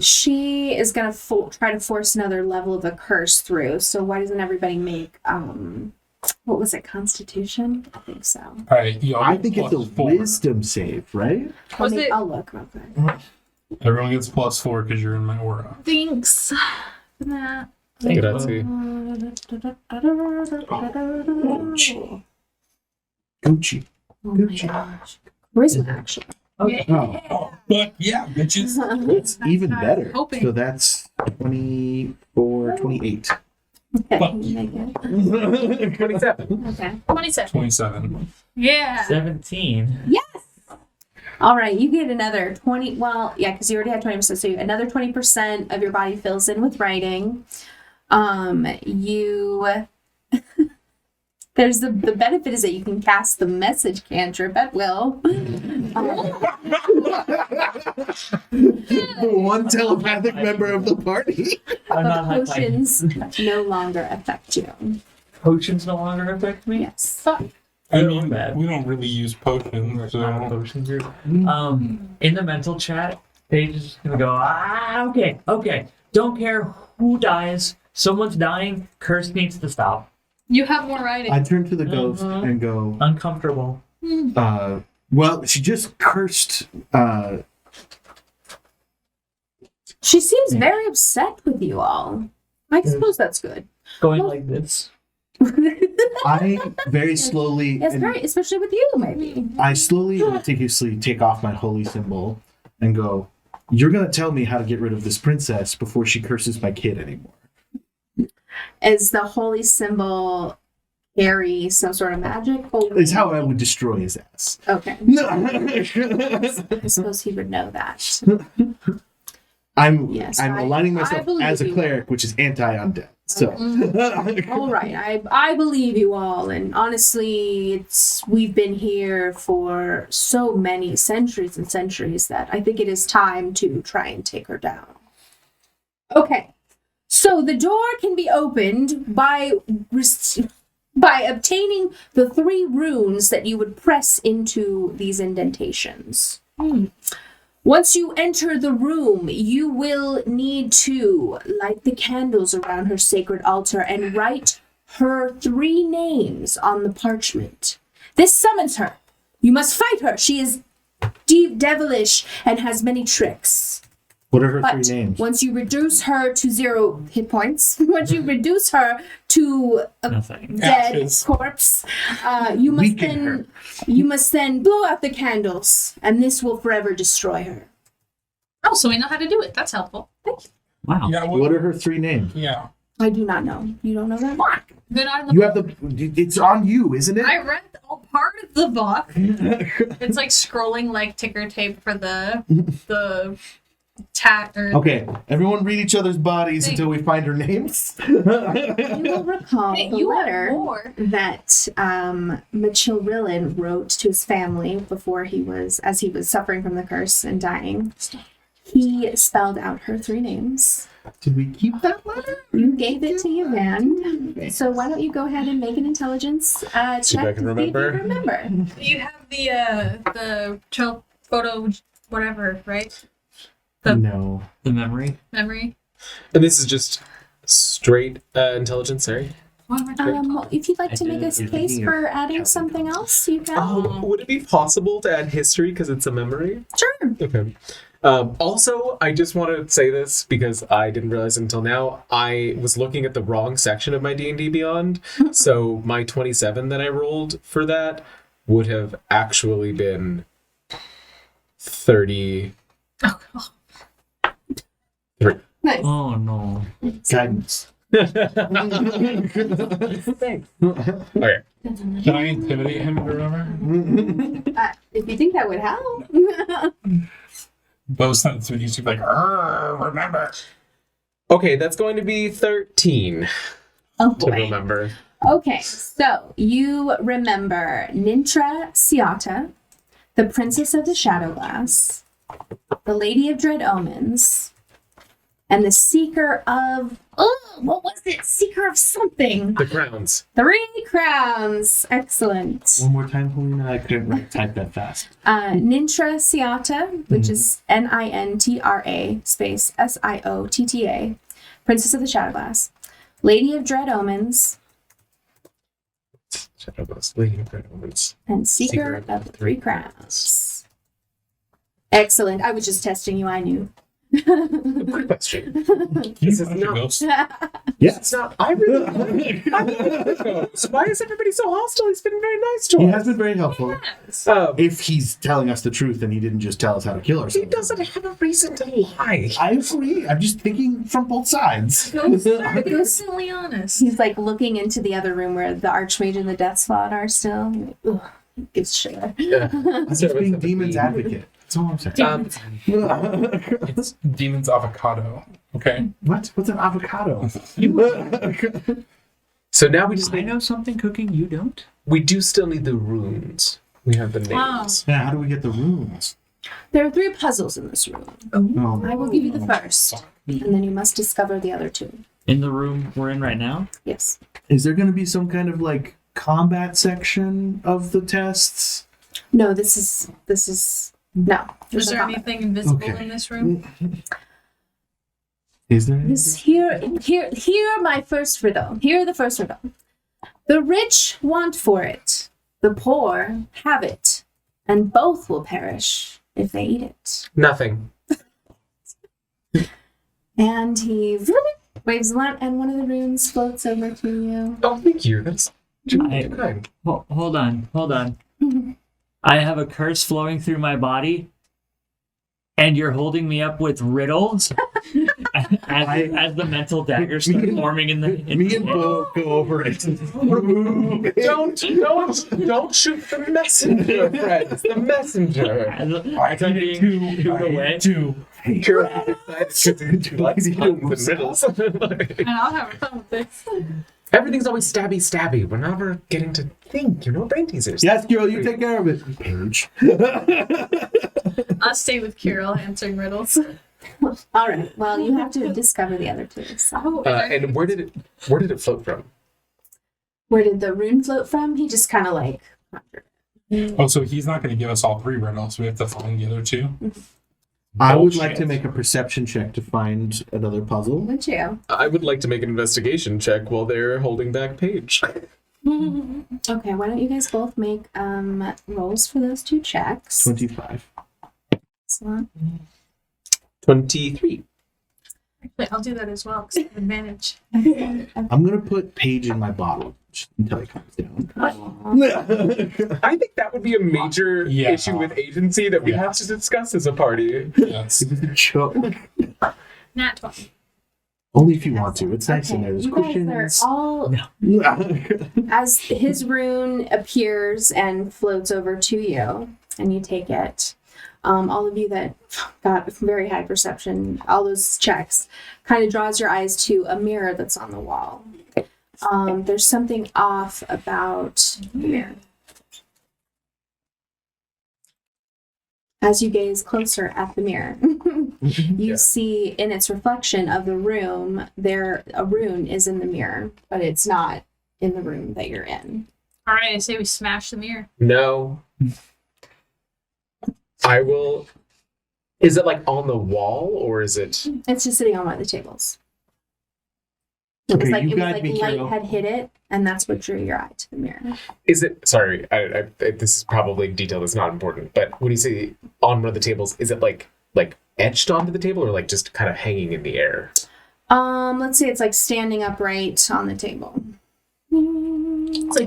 She is gonna try to force another level of the curse through. So why doesn't everybody make what was it, Constitution? I think so. All right, I think it's a +4. wisdom save, right? Was it? I'll look real quick. Everyone gets +4 because you're in my aura. Thanks. For that. Grazie. Gucci. Oh my gosh. Charisma, actually. Oh, But yeah, bitches. it's even better. hoping. So that's 24, 28. Okay, you make it. 27. Okay. 27. 27. Yeah. 17. Yes. All right, you get another 20. Well, yeah, because you already had 20%. So another 20% of your body fills in with writing. There's the benefit is that you can cast the message cantrip at will. One telepathic member of the party. I'm not high Potions no longer affect you. Potions no longer affect me? Yes. I mean, bad. we don't really use potions, Not a so potion group. In the mental chat, Paige is just gonna go, okay. Don't care who dies. Someone's dying. Curse needs to stop. You have more writing. I turn to the ghost and go, Uncomfortable. well, she just cursed. She seems very upset with you all. I suppose that's good. Going like this. I very slowly, It's very, especially with you, maybe. I slowly and meticulously take off my holy symbol and go, you're going to tell me how to get rid of this princess before she curses my kid anymore. Is the holy symbol carry some sort of magic? It's how I would destroy his ass. Okay. No. I suppose he would know that. I'm Yes, aligning I myself believe as a you. cleric, which is anti-undead. So, All right, I believe you all, and honestly, we've been here for so many centuries and centuries that I think it is time to try and take her down. Okay, so the door can be opened by obtaining the 3 runes that you would press into these indentations. Once you enter the room, you will need to light the candles around her sacred altar and write her 3 names on the parchment. This summons her. You must fight her. She is deep devilish and has many tricks. what are her But 3 names? once you reduce her to 0 hit points, once you reduce her to a Nothing. dead Ashes. corpse, you must then blow out the candles, and this will forever destroy her. Oh, so we know how to do it. That's helpful. Wow. yeah. What are her 3 names? Yeah. I do not know. You don't know that? They're not in the You book. have it's on you, isn't it? I read all part of the book. It's like scrolling like ticker tape for the tat or Okay, everyone read each other's bodies until we find her names. You will recall Hey, the you have letter more. that Machilrilin wrote to his family as he was suffering from the curse and dying. He spelled out her 3 names. Did we keep that letter? You gave it to Yvonne. So why don't you go ahead and make an intelligence check I to see if you remember. remember. You have the child photo whatever, right? The No. The memory. memory. And this is just straight intelligence, sorry. What am I trying Well, if you'd like I to make a did. case for adding something else, you can. Oh, would it be possible to add history because it's a memory? Sure. Okay. Also, I just want to say this because I didn't realize until now. I was looking at the wrong section of my D&D Beyond. So my 27 that I rolled for that would have actually been 30. Oh, Nice. Oh no. Guidance. Okay. Can I intimidate him to remember? If you think that would help. Both sense with you to be like, remember. Okay, that's going to be 13 Oh to boy. remember. Okay, so you remember Nintra Siata, the Princess of the Shadowglass, the Lady of Dread Omens, and the Seeker of... Oh, what was it? Seeker of something. The crowns. 3 crowns. Excellent. One more time, Helena. I couldn't type that fast. Nintra Siata, which is Nintra space Siotta, Princess of the Shadowglass, Lady of Dread Omens, Shadowglass, Lady of Dread Omens. and Seeker of the 3 crowns. Excellent. I was just testing you. I knew. Quick question. Can you This is punch a not- ghost? Yes. It's not. I really like ghosts. Why is everybody so hostile? He's been very nice to He us. has been very helpful. If he's telling us the truth and he didn't just tell us how to kill He ourselves. doesn't have a reason to lie. I agree. I'm just thinking from both sides. Innocently honest. He's like looking into the other room where the Archmage and the Death Slot are still. Ugh, gives shit. Yeah. I'm just being demon's advocate. That's all I'm saying. It's Demon's Avocado. Okay. What? What's an avocado? So now we just I need. know something cooking you don't. We do still need the runes. We have the Wow. names. Yeah, how do we get the runes? There are 3 puzzles in this room. Oh, I will give you the first, and then you must discover the other 2. In the room we're in right now. Yes. is there going to be some kind of like combat section of the tests? No, this is no. Is there anything invisible Okay. in this room? Is there? This here my first riddle. Here the first riddle. The rich want for it, the poor have it, and both will perish if they eat it. Nothing. And he waves a lamp, and one of the runes floats over to you. Oh, thank you. That's too I- kind. Hold on. I have a curse flowing through my body, and you're holding me up with riddles as the mental daggers start forming in the. Me and Bo go over it. Remove it. Don't shoot the messenger, friends. The messenger. As I'm being shooed away. You're riddles. And I'll have fun with this. Everything's always stabby. We're never getting to think, brain teasers. Yes, girl, you take care of it. Page. I'll stay with Kirill answering riddles. All right. Well, you have to discover the other 2. So. And where did it float from? Where did the rune float from? He just kind of like. Oh, so he's not going to give us all 3 riddles. We have to find the other 2. I would Bullshit. like to make a perception check to find another puzzle. Would you? I would like to make an investigation check while they're holding back Paige. Okay. Why don't you guys both make rolls for those 2 checks? 25. Excellent. 23. Actually, I'll do that as well because I have advantage. I'm going to put Paige in my bottle just until he comes down. I think that would be a major Yeah. issue with agency that we Yeah. have to discuss as a party. Yes. It was a joke. Nat 20. Only if you want to. It's nice in there. There's You guys cushions. are all as his rune appears and floats over to you, and you take it. All of you that got very high perception, all those checks, kind of draws your eyes to a mirror that's on the wall. There's something off about the mirror. As you gaze closer at the mirror, you see in its reflection of the room, a rune is in the mirror, but it's not in the room that you're in. All right, I say we smash the mirror. No. I will. Is it like on the wall or is it? It's just sitting on one of the tables. Okay, It you was guide like me, light Kiro. had hit it, and that's what drew your eye to the mirror. Is it? Sorry, this is probably detail that's not important. But when you say on one of the tables, is it like etched onto the table or like just kind of hanging in the air? Let's say it's like standing upright on the table.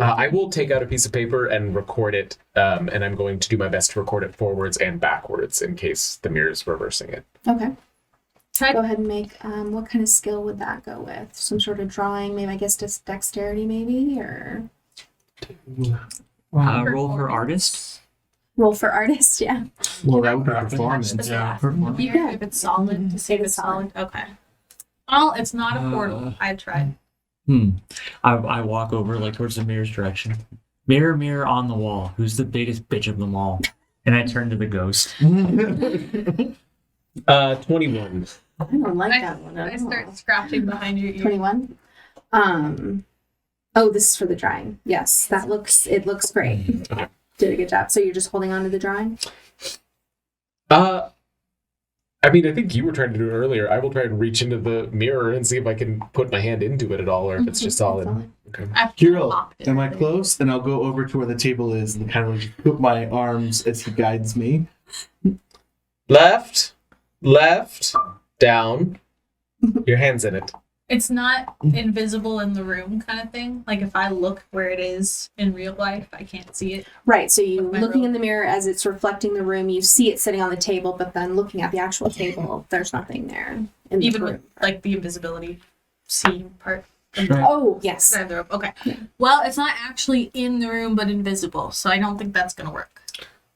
I will take out a piece of paper and record it, and I'm going to do my best to record it forwards and backwards in case the mirror is reversing it. Okay. Okay. Go ahead and make, what kind of skill would that go with? Some sort of drawing, maybe, I guess, just dexterity, maybe, or Roll for artist. roll for artist, yeah. Well, that would be performance. Yeah. Performance. You if it's solid to see if it's solid. Okay. Well, it's not a portal. I tried. I walk over like towards the mirror's direction. Mirror, mirror on the wall. Who's the biggest bitch of them all? And I turn to the ghost. 21. I don't like that one at I all. start scratching behind your ear. 21. Oh, this is for the drawing. Yes, it looks great. Okay. Did a good job. So you're just holding on to the drawing? I mean, I think you were trying to do it earlier. I will try and reach into the mirror and see if I can put my hand into it at all, or if it's just solid. Okay. Kiro, am I close? Then I'll go over to where the table is and kind of like put my arms as he guides me. Left, down. Your hand's in it. It's not invisible in the room kind of thing. Like if I look where it is in real life, I can't see it. Right, so you With my looking robe. in the mirror as it's reflecting the room, you see it sitting on the table, but then looking at the actual table, there's nothing there in Even the with room. like the invisibility scene part. Oh, yes. Inside the room. Okay. Well, it's not actually in the room, but invisible. So I don't think that's gonna work.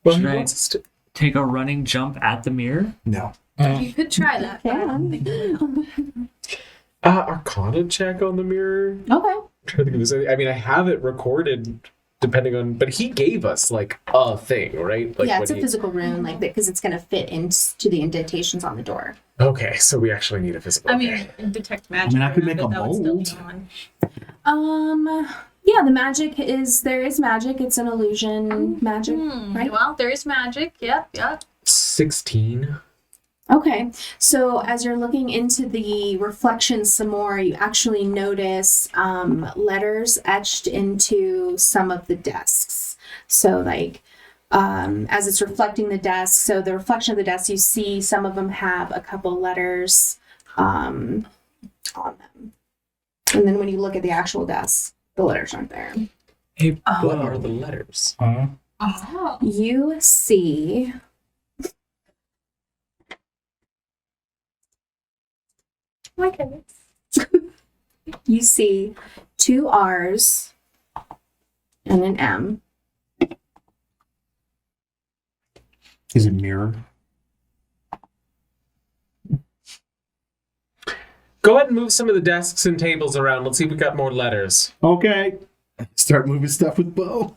Well, Should he I- wants us to. Take a running jump at the mirror. No. You could try that. but I don't think Arcana check on the mirror. Okay. I'm trying to think of this. I mean, I have it recorded, depending on. But he gave us like a thing, right? Like Yeah, when it's a he- physical rune, like because it's going to fit into the indentations on the door. Okay, so we actually need a physical. I okay. mean, detect magic. I could around make it, a that would still be mold. on. Yeah, the magic there is magic. It's an illusion magic, right? Well, there is magic. Yep. 16. Okay, so as you're looking into the reflection some more, you actually notice letters etched into some of the desks. So like as it's reflecting the desk, so the reflection of the desk, you see some of them have a couple letters on them. And then when you look at the actual desk, the letters aren't there. Hey, what are the letters? Oh. You see My goodness. you see 2 R's and an M. Is it mirror? Go ahead and move some of the desks and tables around. Let's see if we got more letters. Okay. Start moving stuff with Bo.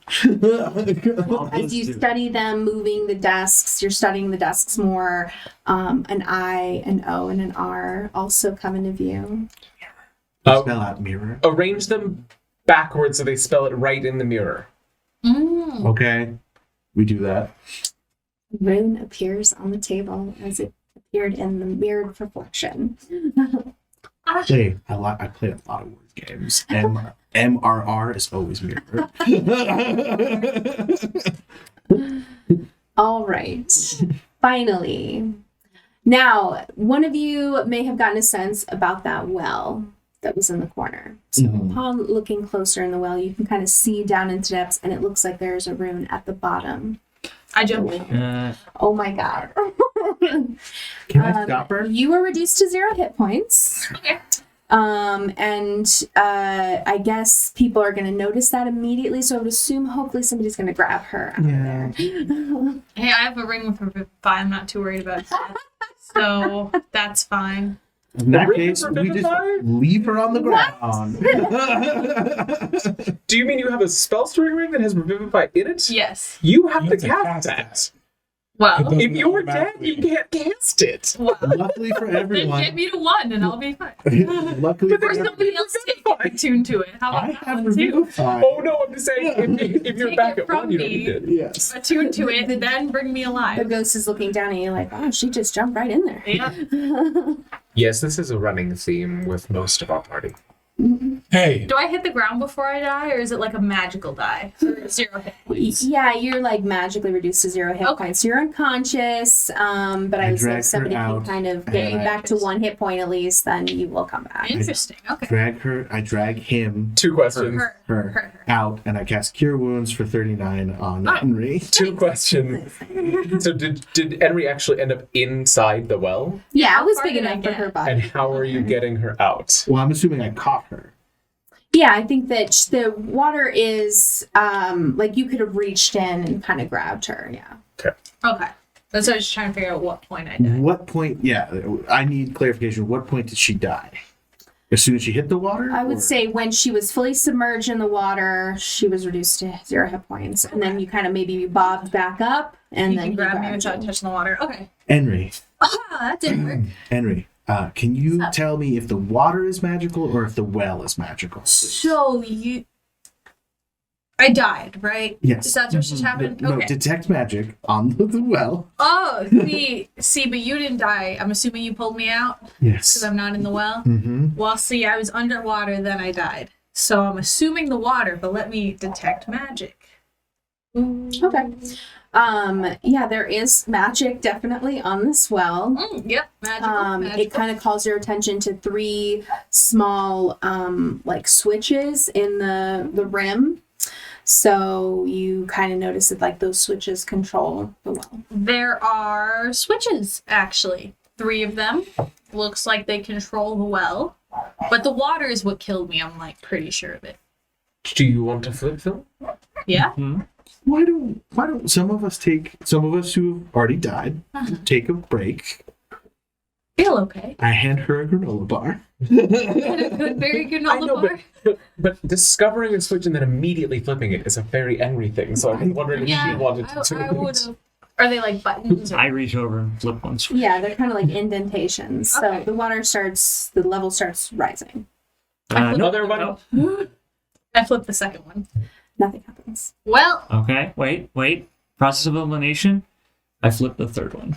As you study them, moving the desks, you're studying the desks more. An I, an O, and an R also come into view. Spell out mirror. Arrange them backwards so they spell it right in the mirror. Okay. We do that. Rune appears on the table as it appeared in the mirrored reflection. Hey, I play a lot of word games. MRR is always mirror. All right. Finally. Now, one of you may have gotten a sense about that well that was in the corner. So upon looking closer in the well, you can kind of see down into depths, and it looks like there's a rune at the bottom. I jump in. Oh my god. Can I stop her? You are reduced to 0 hit points. Okay. I guess people are going to notice that immediately. So I would assume hopefully somebody's going to grab her out of there. Hey, I have a ring with Revivify. I'm not too worried about that. So that's fine. In that Ring case, for we just Vivify? leave her on the ground. Do you mean you have a spell storing ring that has Revivify in it? Yes. You have You to have to cast cast that. Well, It If you're dead, automatically- you can't cast it. Luckily for then everyone. get me to 1 and I'll be fine. Luckily But for there's everyone. Somebody else take attuned to it. How I about that have one too? Revivify. Oh no, I'm just saying, if you're Take back it at 1, from you don't me. need it. Yes. Attune to it, and then bring me The alive. ghost is looking down at you like, oh, she just jumped right in there. Yeah. Yes, this is a running theme with most of our party. Hey, Do I hit the ground before I die, or is it like a magical die? Or 0 hit points? Yeah, you're like magically reduced to 0 hit Okay. points. You're unconscious, but I I would say drag if somebody her can out, kind of and get you I- back to 1 hit point at least, then you will come back. Interesting. Okay. I drag him, 2 questions. Her. out, and I cast Cure Wounds for 39 on Oh. Henry. 2 questions. So did Henry actually end up inside the well? Yeah, it was far big did I enough for get? her body. And how are you getting her out? Well, I'm assuming I caught her. Yeah, I think that the water is like you could have reached in and kind of grabbed her. Yeah. Okay. That's what I was trying to figure out what point I died. What point? Yeah, I need clarification. What point did she die? As soon as she hit the water? I would or- say when she was fully submerged in the water, she was reduced to 0 hit points, and then you kind of maybe bobbed back up, and You then can he grab me grabbed without you. touching the water. Okay. Henry. Ah, that didn't work. Henry, can you What's up? tell me if the water is magical or if the well is magical? please? So I died, right? Yes. Is that what just happened? No, Okay. detect magic on the well. Oh, see, but you didn't die. I'm assuming you pulled me out Yes. because I'm not in the well. Mm-hmm. Well, see, I was underwater, then I died. So I'm assuming the water, but let me detect magic. Okay. Yeah, there is magic definitely on this well. Yep, magical. It kind of calls your attention to 3 small like switches in the rim. So you kind of notice that like those switches control the well. There are switches, actually. 3 of them. Looks like they control the well. But the water is what killed me, I'm like pretty sure of it. Do you want to flip them? Yeah? Why don't some of us who've already died take a break? Feel okay. I hand her a granola bar. Very good I on the know, bar. but discovering a switch and then immediately flipping it is a very angry thing. So I was wondering if Yeah, you wanted to do I it. would have. Are they like buttons? Or... I reach over and flip one switch. Yeah, they're kind of like indentations. So Okay. the level starts rising. Another one? I flipped the second one. Nothing happens. Well, Okay, wait. Process of elimination. I flip the third one.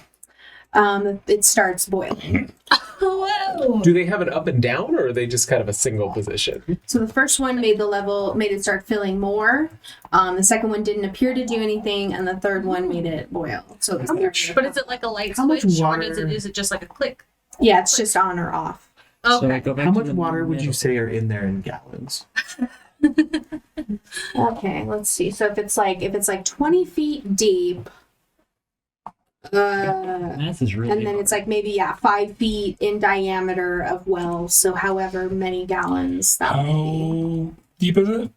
It starts boiling. whoa. Do they have it up and down, or are they just kind of a single position? So the first one made it start filling more. The second one didn't appear to do anything, and the third one made it boil. So it's But is it like a light How much switch, or water- is it just like a click? yeah, it's just on or off. So I Okay. go back How to much the water would you middle. say are in there in gallons? Okay, let's see. So if it's like 20 feet deep, Math is really and then it's like maybe 5 feet in diameter of wells. So however many gallons that would be. how deep is it?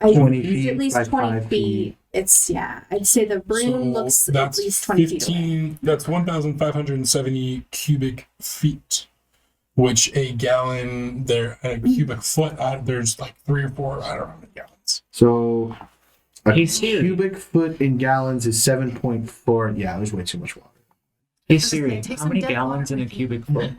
I 20 it's feet at least by 20 5 feet. feet. It's I'd say the room looks at least 20 feet away. That's 1,570 cubic feet, which a gallon a cubic foot. There's like 3 or 4. I don't know how many gallons. So a Hey, Siri. cubic foot in gallons is 7.4. Yeah, there's way too much water. Hey Just Siri, take how some many dead gallons water in a with you. cubic foot?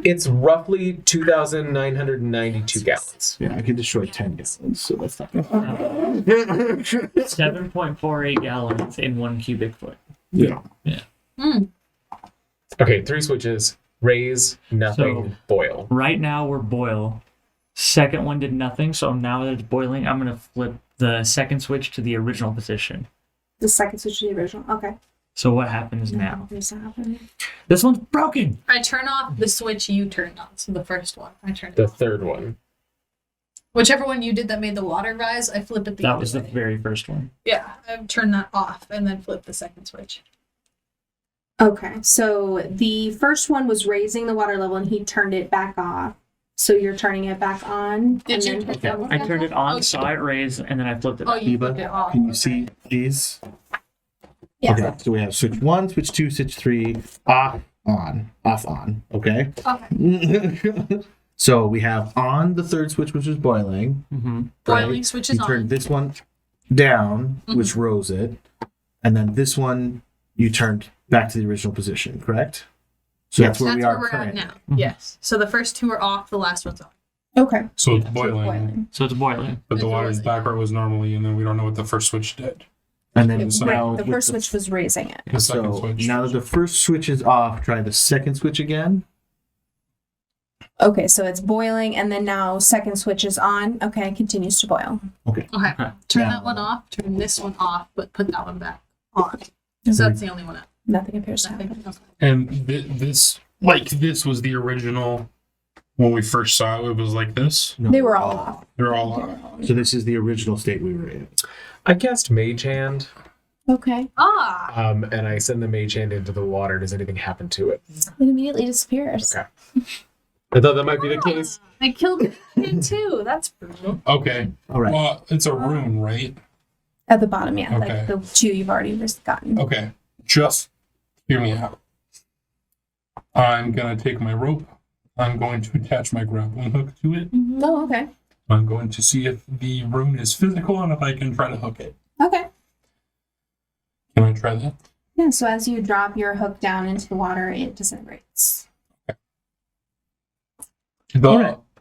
It's roughly 2,992 gallons. Yeah, I can destroy 10 gallons, so that's not. 7.48 gallons in 1 cubic foot. Yeah. Okay, 3 switches. Raise, nothing, So- boil. Right now we're boil. Second one did nothing, so now that it's boiling, I'm gonna flip the second switch to the original position. The second switch to the original. Okay. So what happens now? What's happening? This one's broken. I turn off the switch you turned on. So the first one, I turned it The off. third one. Whichever one you did that made the water rise, I flip it the That other was the way. very first one. Yeah, I turned that off and then flip the second switch. Okay, so the first one was raising the water level and he turned it back off. So you're turning it back on. Did you? then- Okay. I turned it on, saw it raise, and then I flipped it Oh, back. you flipped it Eva, off. can you see these? Yeah. Okay, so we have switch 1, switch 2, switch 3, off, on, off, on. Okay. Okay. So we have on the third switch, which is boiling. Mm-hmm. Boiling switch is You turn on. this one down, which rose it, and then this one you turned back to the original position. Correct? So that's where That's we where are we're at currently. now. Yes. So the first two are off, the last one's on. Okay. So it's So boiling, So it's boiling. but the It's water's boiling. back where it was normally, and then we don't know what the first switch did. And then It- now right, the with first switch was raising it. The second So switch. now that the first switch is off, try the second switch again. Okay, so it's boiling, and then now second switch is on. Okay, continues to boil. Okay. Okay. Turn Yeah. that one off, turn this one off, but put that one back on. So that's the only one up. Nothing appears to Nothing. happen. Okay. And this was the original. When we first saw it, it was like this. No. They were all off. They're all on. So this is the original state we were in. I cast Mage Hand, Okay, Ah. and I send the Mage Hand into the water. Does anything happen to it? it immediately disappears. Okay. I thought that might be the case. I killed him too. That's brutal. Okay. All right. Well, it's a rune, right? At the bottom, yeah, Okay. like the two you've already just gotten. Okay. Just hear me out. I'm gonna take my rope. I'm going to attach my grappling hook to it. Oh, okay. I'm going to see if the rune is physical and if I can try to hook it. Okay. Can I try that? Yeah, so as you drop your hook down into the water, it disintegrates.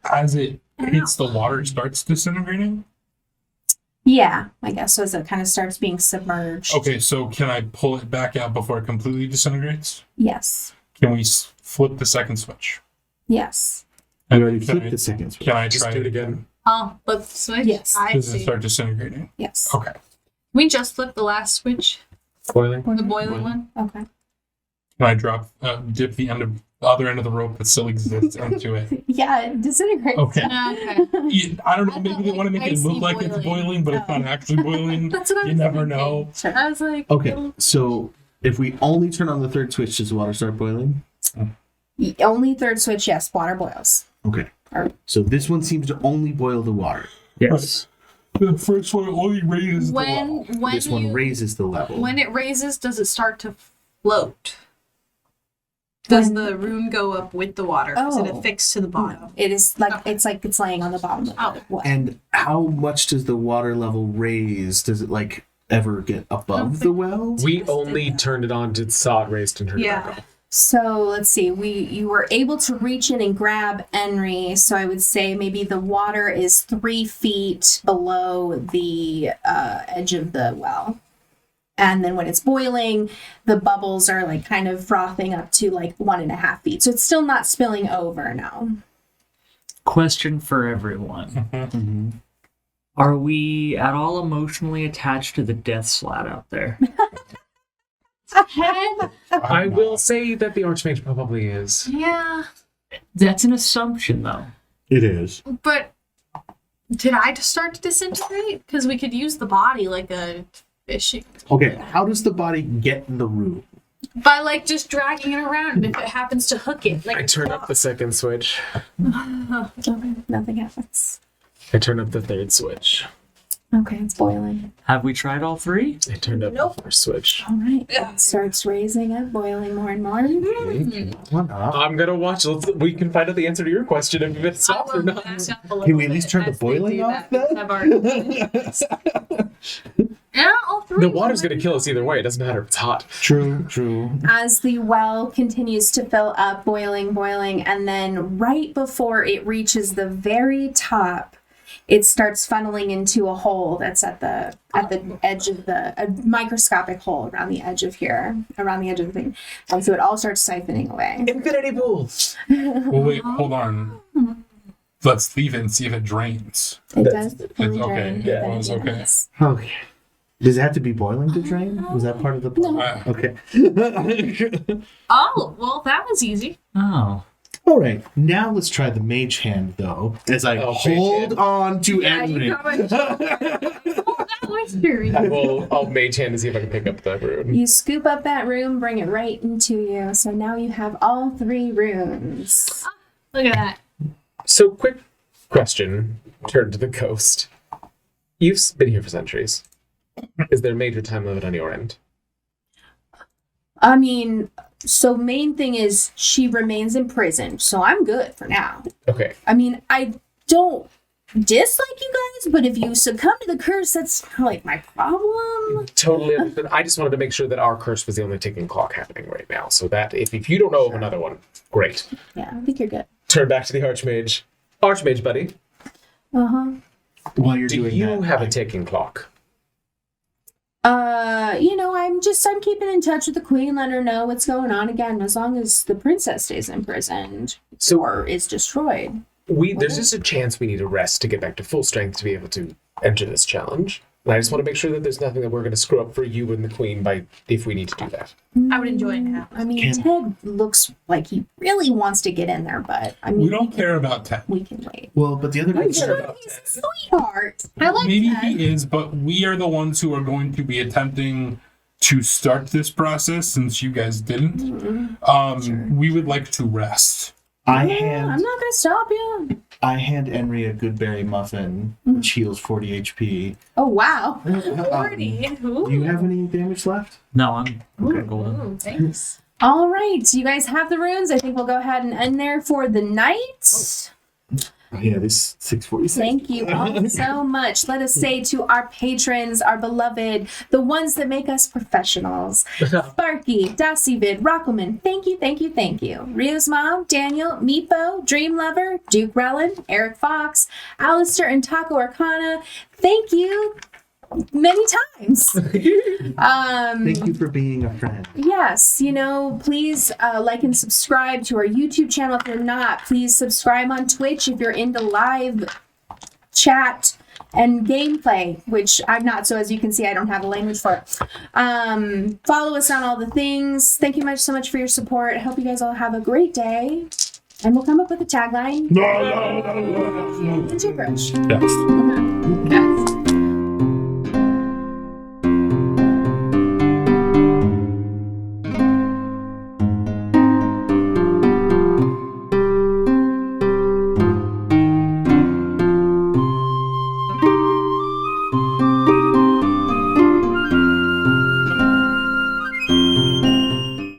As it hits the water, it starts disintegrating. Yeah, I guess so as it kind of starts being submerged. Okay, so can I pull it back out before it completely disintegrates? Yes. Can we flip the second switch? Yes. I already Can flipped I- the second switch. Can I Just try do it again. Oh, flip the switch? Yes. I Does it see. start disintegrating? Yes. Okay. Can we just flip the last switch? Boiling. The boiling one? Okay. Can I dip the other end of the rope that still exists into it? Yeah, it disintegrates. Okay. Okay. I don't know. Maybe they want to make it Icy look like it's boiling. boiling, but it's not actually boiling. That's what I You was never thinking. know. Sure. I was like, Okay, so if we only turn on the third switch, does the water start boiling? Only third switch, yes, water boils. Okay. Or- So this one seems to only boil the water. Yes. The first one only raises the level. when This one raises the level. when it raises, does it start to float? Does When- the rune go up with the water? Is it Oh. affixed to the bottom? It is like Okay. it's laying on the bottom of Oh. the well. And how much does the water level raise? Does it like ever get above the well? We only turned it on to saw it raised and turned it back Yeah. off. So let's see. You were able to reach in and grab Enri. So I would say maybe the water is 3 feet below the edge of the well. And then when it's boiling, the bubbles are like kind of frothing up to like 1.5 feet. So it's still not spilling over now. Question for everyone. Mhm. Are we at all emotionally attached to the death slat out there? I will say that the Archmage probably is. Yeah, That's an assumption, though. It is. but did I just start to disintegrate? Because we could use the body like a fishing Okay, how does the body get in the room? by like just dragging it around. If it happens to hook it, like I turn up the second switch. Okay, nothing happens. I turn up the third switch. Okay, it's boiling. Have we tried all three? I turned up the first switch. All right. It starts raising up, boiling more and more. What up? I'm gonna watch. We can find out the answer to your question if it's soft or not. Can we at least turn the boiling off then? Yeah, all three. The water's gonna kill us either way. It doesn't matter if it's hot. True, true. As the well continues to fill up, boiling, and then right before it reaches the very top, it starts funneling into a hole that's at the edge of a microscopic hole around the edge of here, around the edge of the thing. And so it all starts siphoning away. Infinity pools. Well, wait, hold on. Let's leave it and see if it drains. It That's- does fully okay, drain. yeah, then it was it okay. ends. Okay. Does it have to be boiling to drain? Was that part of the plan? Okay. Oh, well, that was easy. Oh. All right. Now let's try the mage hand, though, as I Oh, mage hold hand. on to Yeah, you Henry. got my- Oh, that mystery. I'll mage hand to see if I can pick up the rune. You scoop up that rune, bring it right into you. So now you have all 3 runes. Look at that. So, quick question. Turn to the coast. You've been here for centuries. Is there a major time limit on your end? I mean, so main thing is she remains in prison, so I'm good for now. Okay. I mean, I don't dislike you guys, but if you succumb to the curse, that's kind of like my problem. Totally understood. I just wanted to make sure that our curse was the only ticking clock happening right now. So that if you don't know of another one, great. Yeah, I think you're good. Turn back to the Archmage. Archmage, buddy. Uh-huh. While you're Do doing you that, have a ticking clock? I'm keeping in touch with the queen, let her know what's going on again, as long as the princess stays imprisoned or is destroyed. There's just a chance we need a rest to get back to full strength to be able to enter this challenge. And I just want to make sure that there's nothing that we're going to screw up for you and the queen if we need to do that. I would enjoy a nap. I mean, Ted looks like he really wants to get in there, but I mean, We don't care about Ted. we can wait. well, but the other I'm good sure part- he's a sweetheart. I like Maybe that. he is, but we are the ones who are going to be attempting to start this process since you guys didn't. We would like to rest. I Yeah, hand I'm not gonna stop you. I hand Henry a good berry muffin, which heals 40 HP. Oh wow. 40. Do you have any damage left? No, I'm golden. Ooh, thanks. All right, so you guys have the runes. I think we'll go ahead and end there for the night. Oh, yeah, this 646. Thank you all so much. Let us say to our patrons, our beloved, the ones that make us professionals, Sparky, Dacivid, Rockelman, thank you, thank you, thank you. Rio's mom, Daniel, Meepo, Dream Lover, Duke Rellan, Eric Fox, Alistair, and Taco Arcana, thank you many times. Thank you for being a friend. Yes, please like and subscribe to our YouTube channel if you're not. Please subscribe on Twitch if you're into live chat and gameplay, which I'm not, so as you can see, I don't have a language for it. Follow us on all the things. Thank you so much for your support. I hope you guys all have a great day. And we'll come up with a tagline. And gibberish. Yes.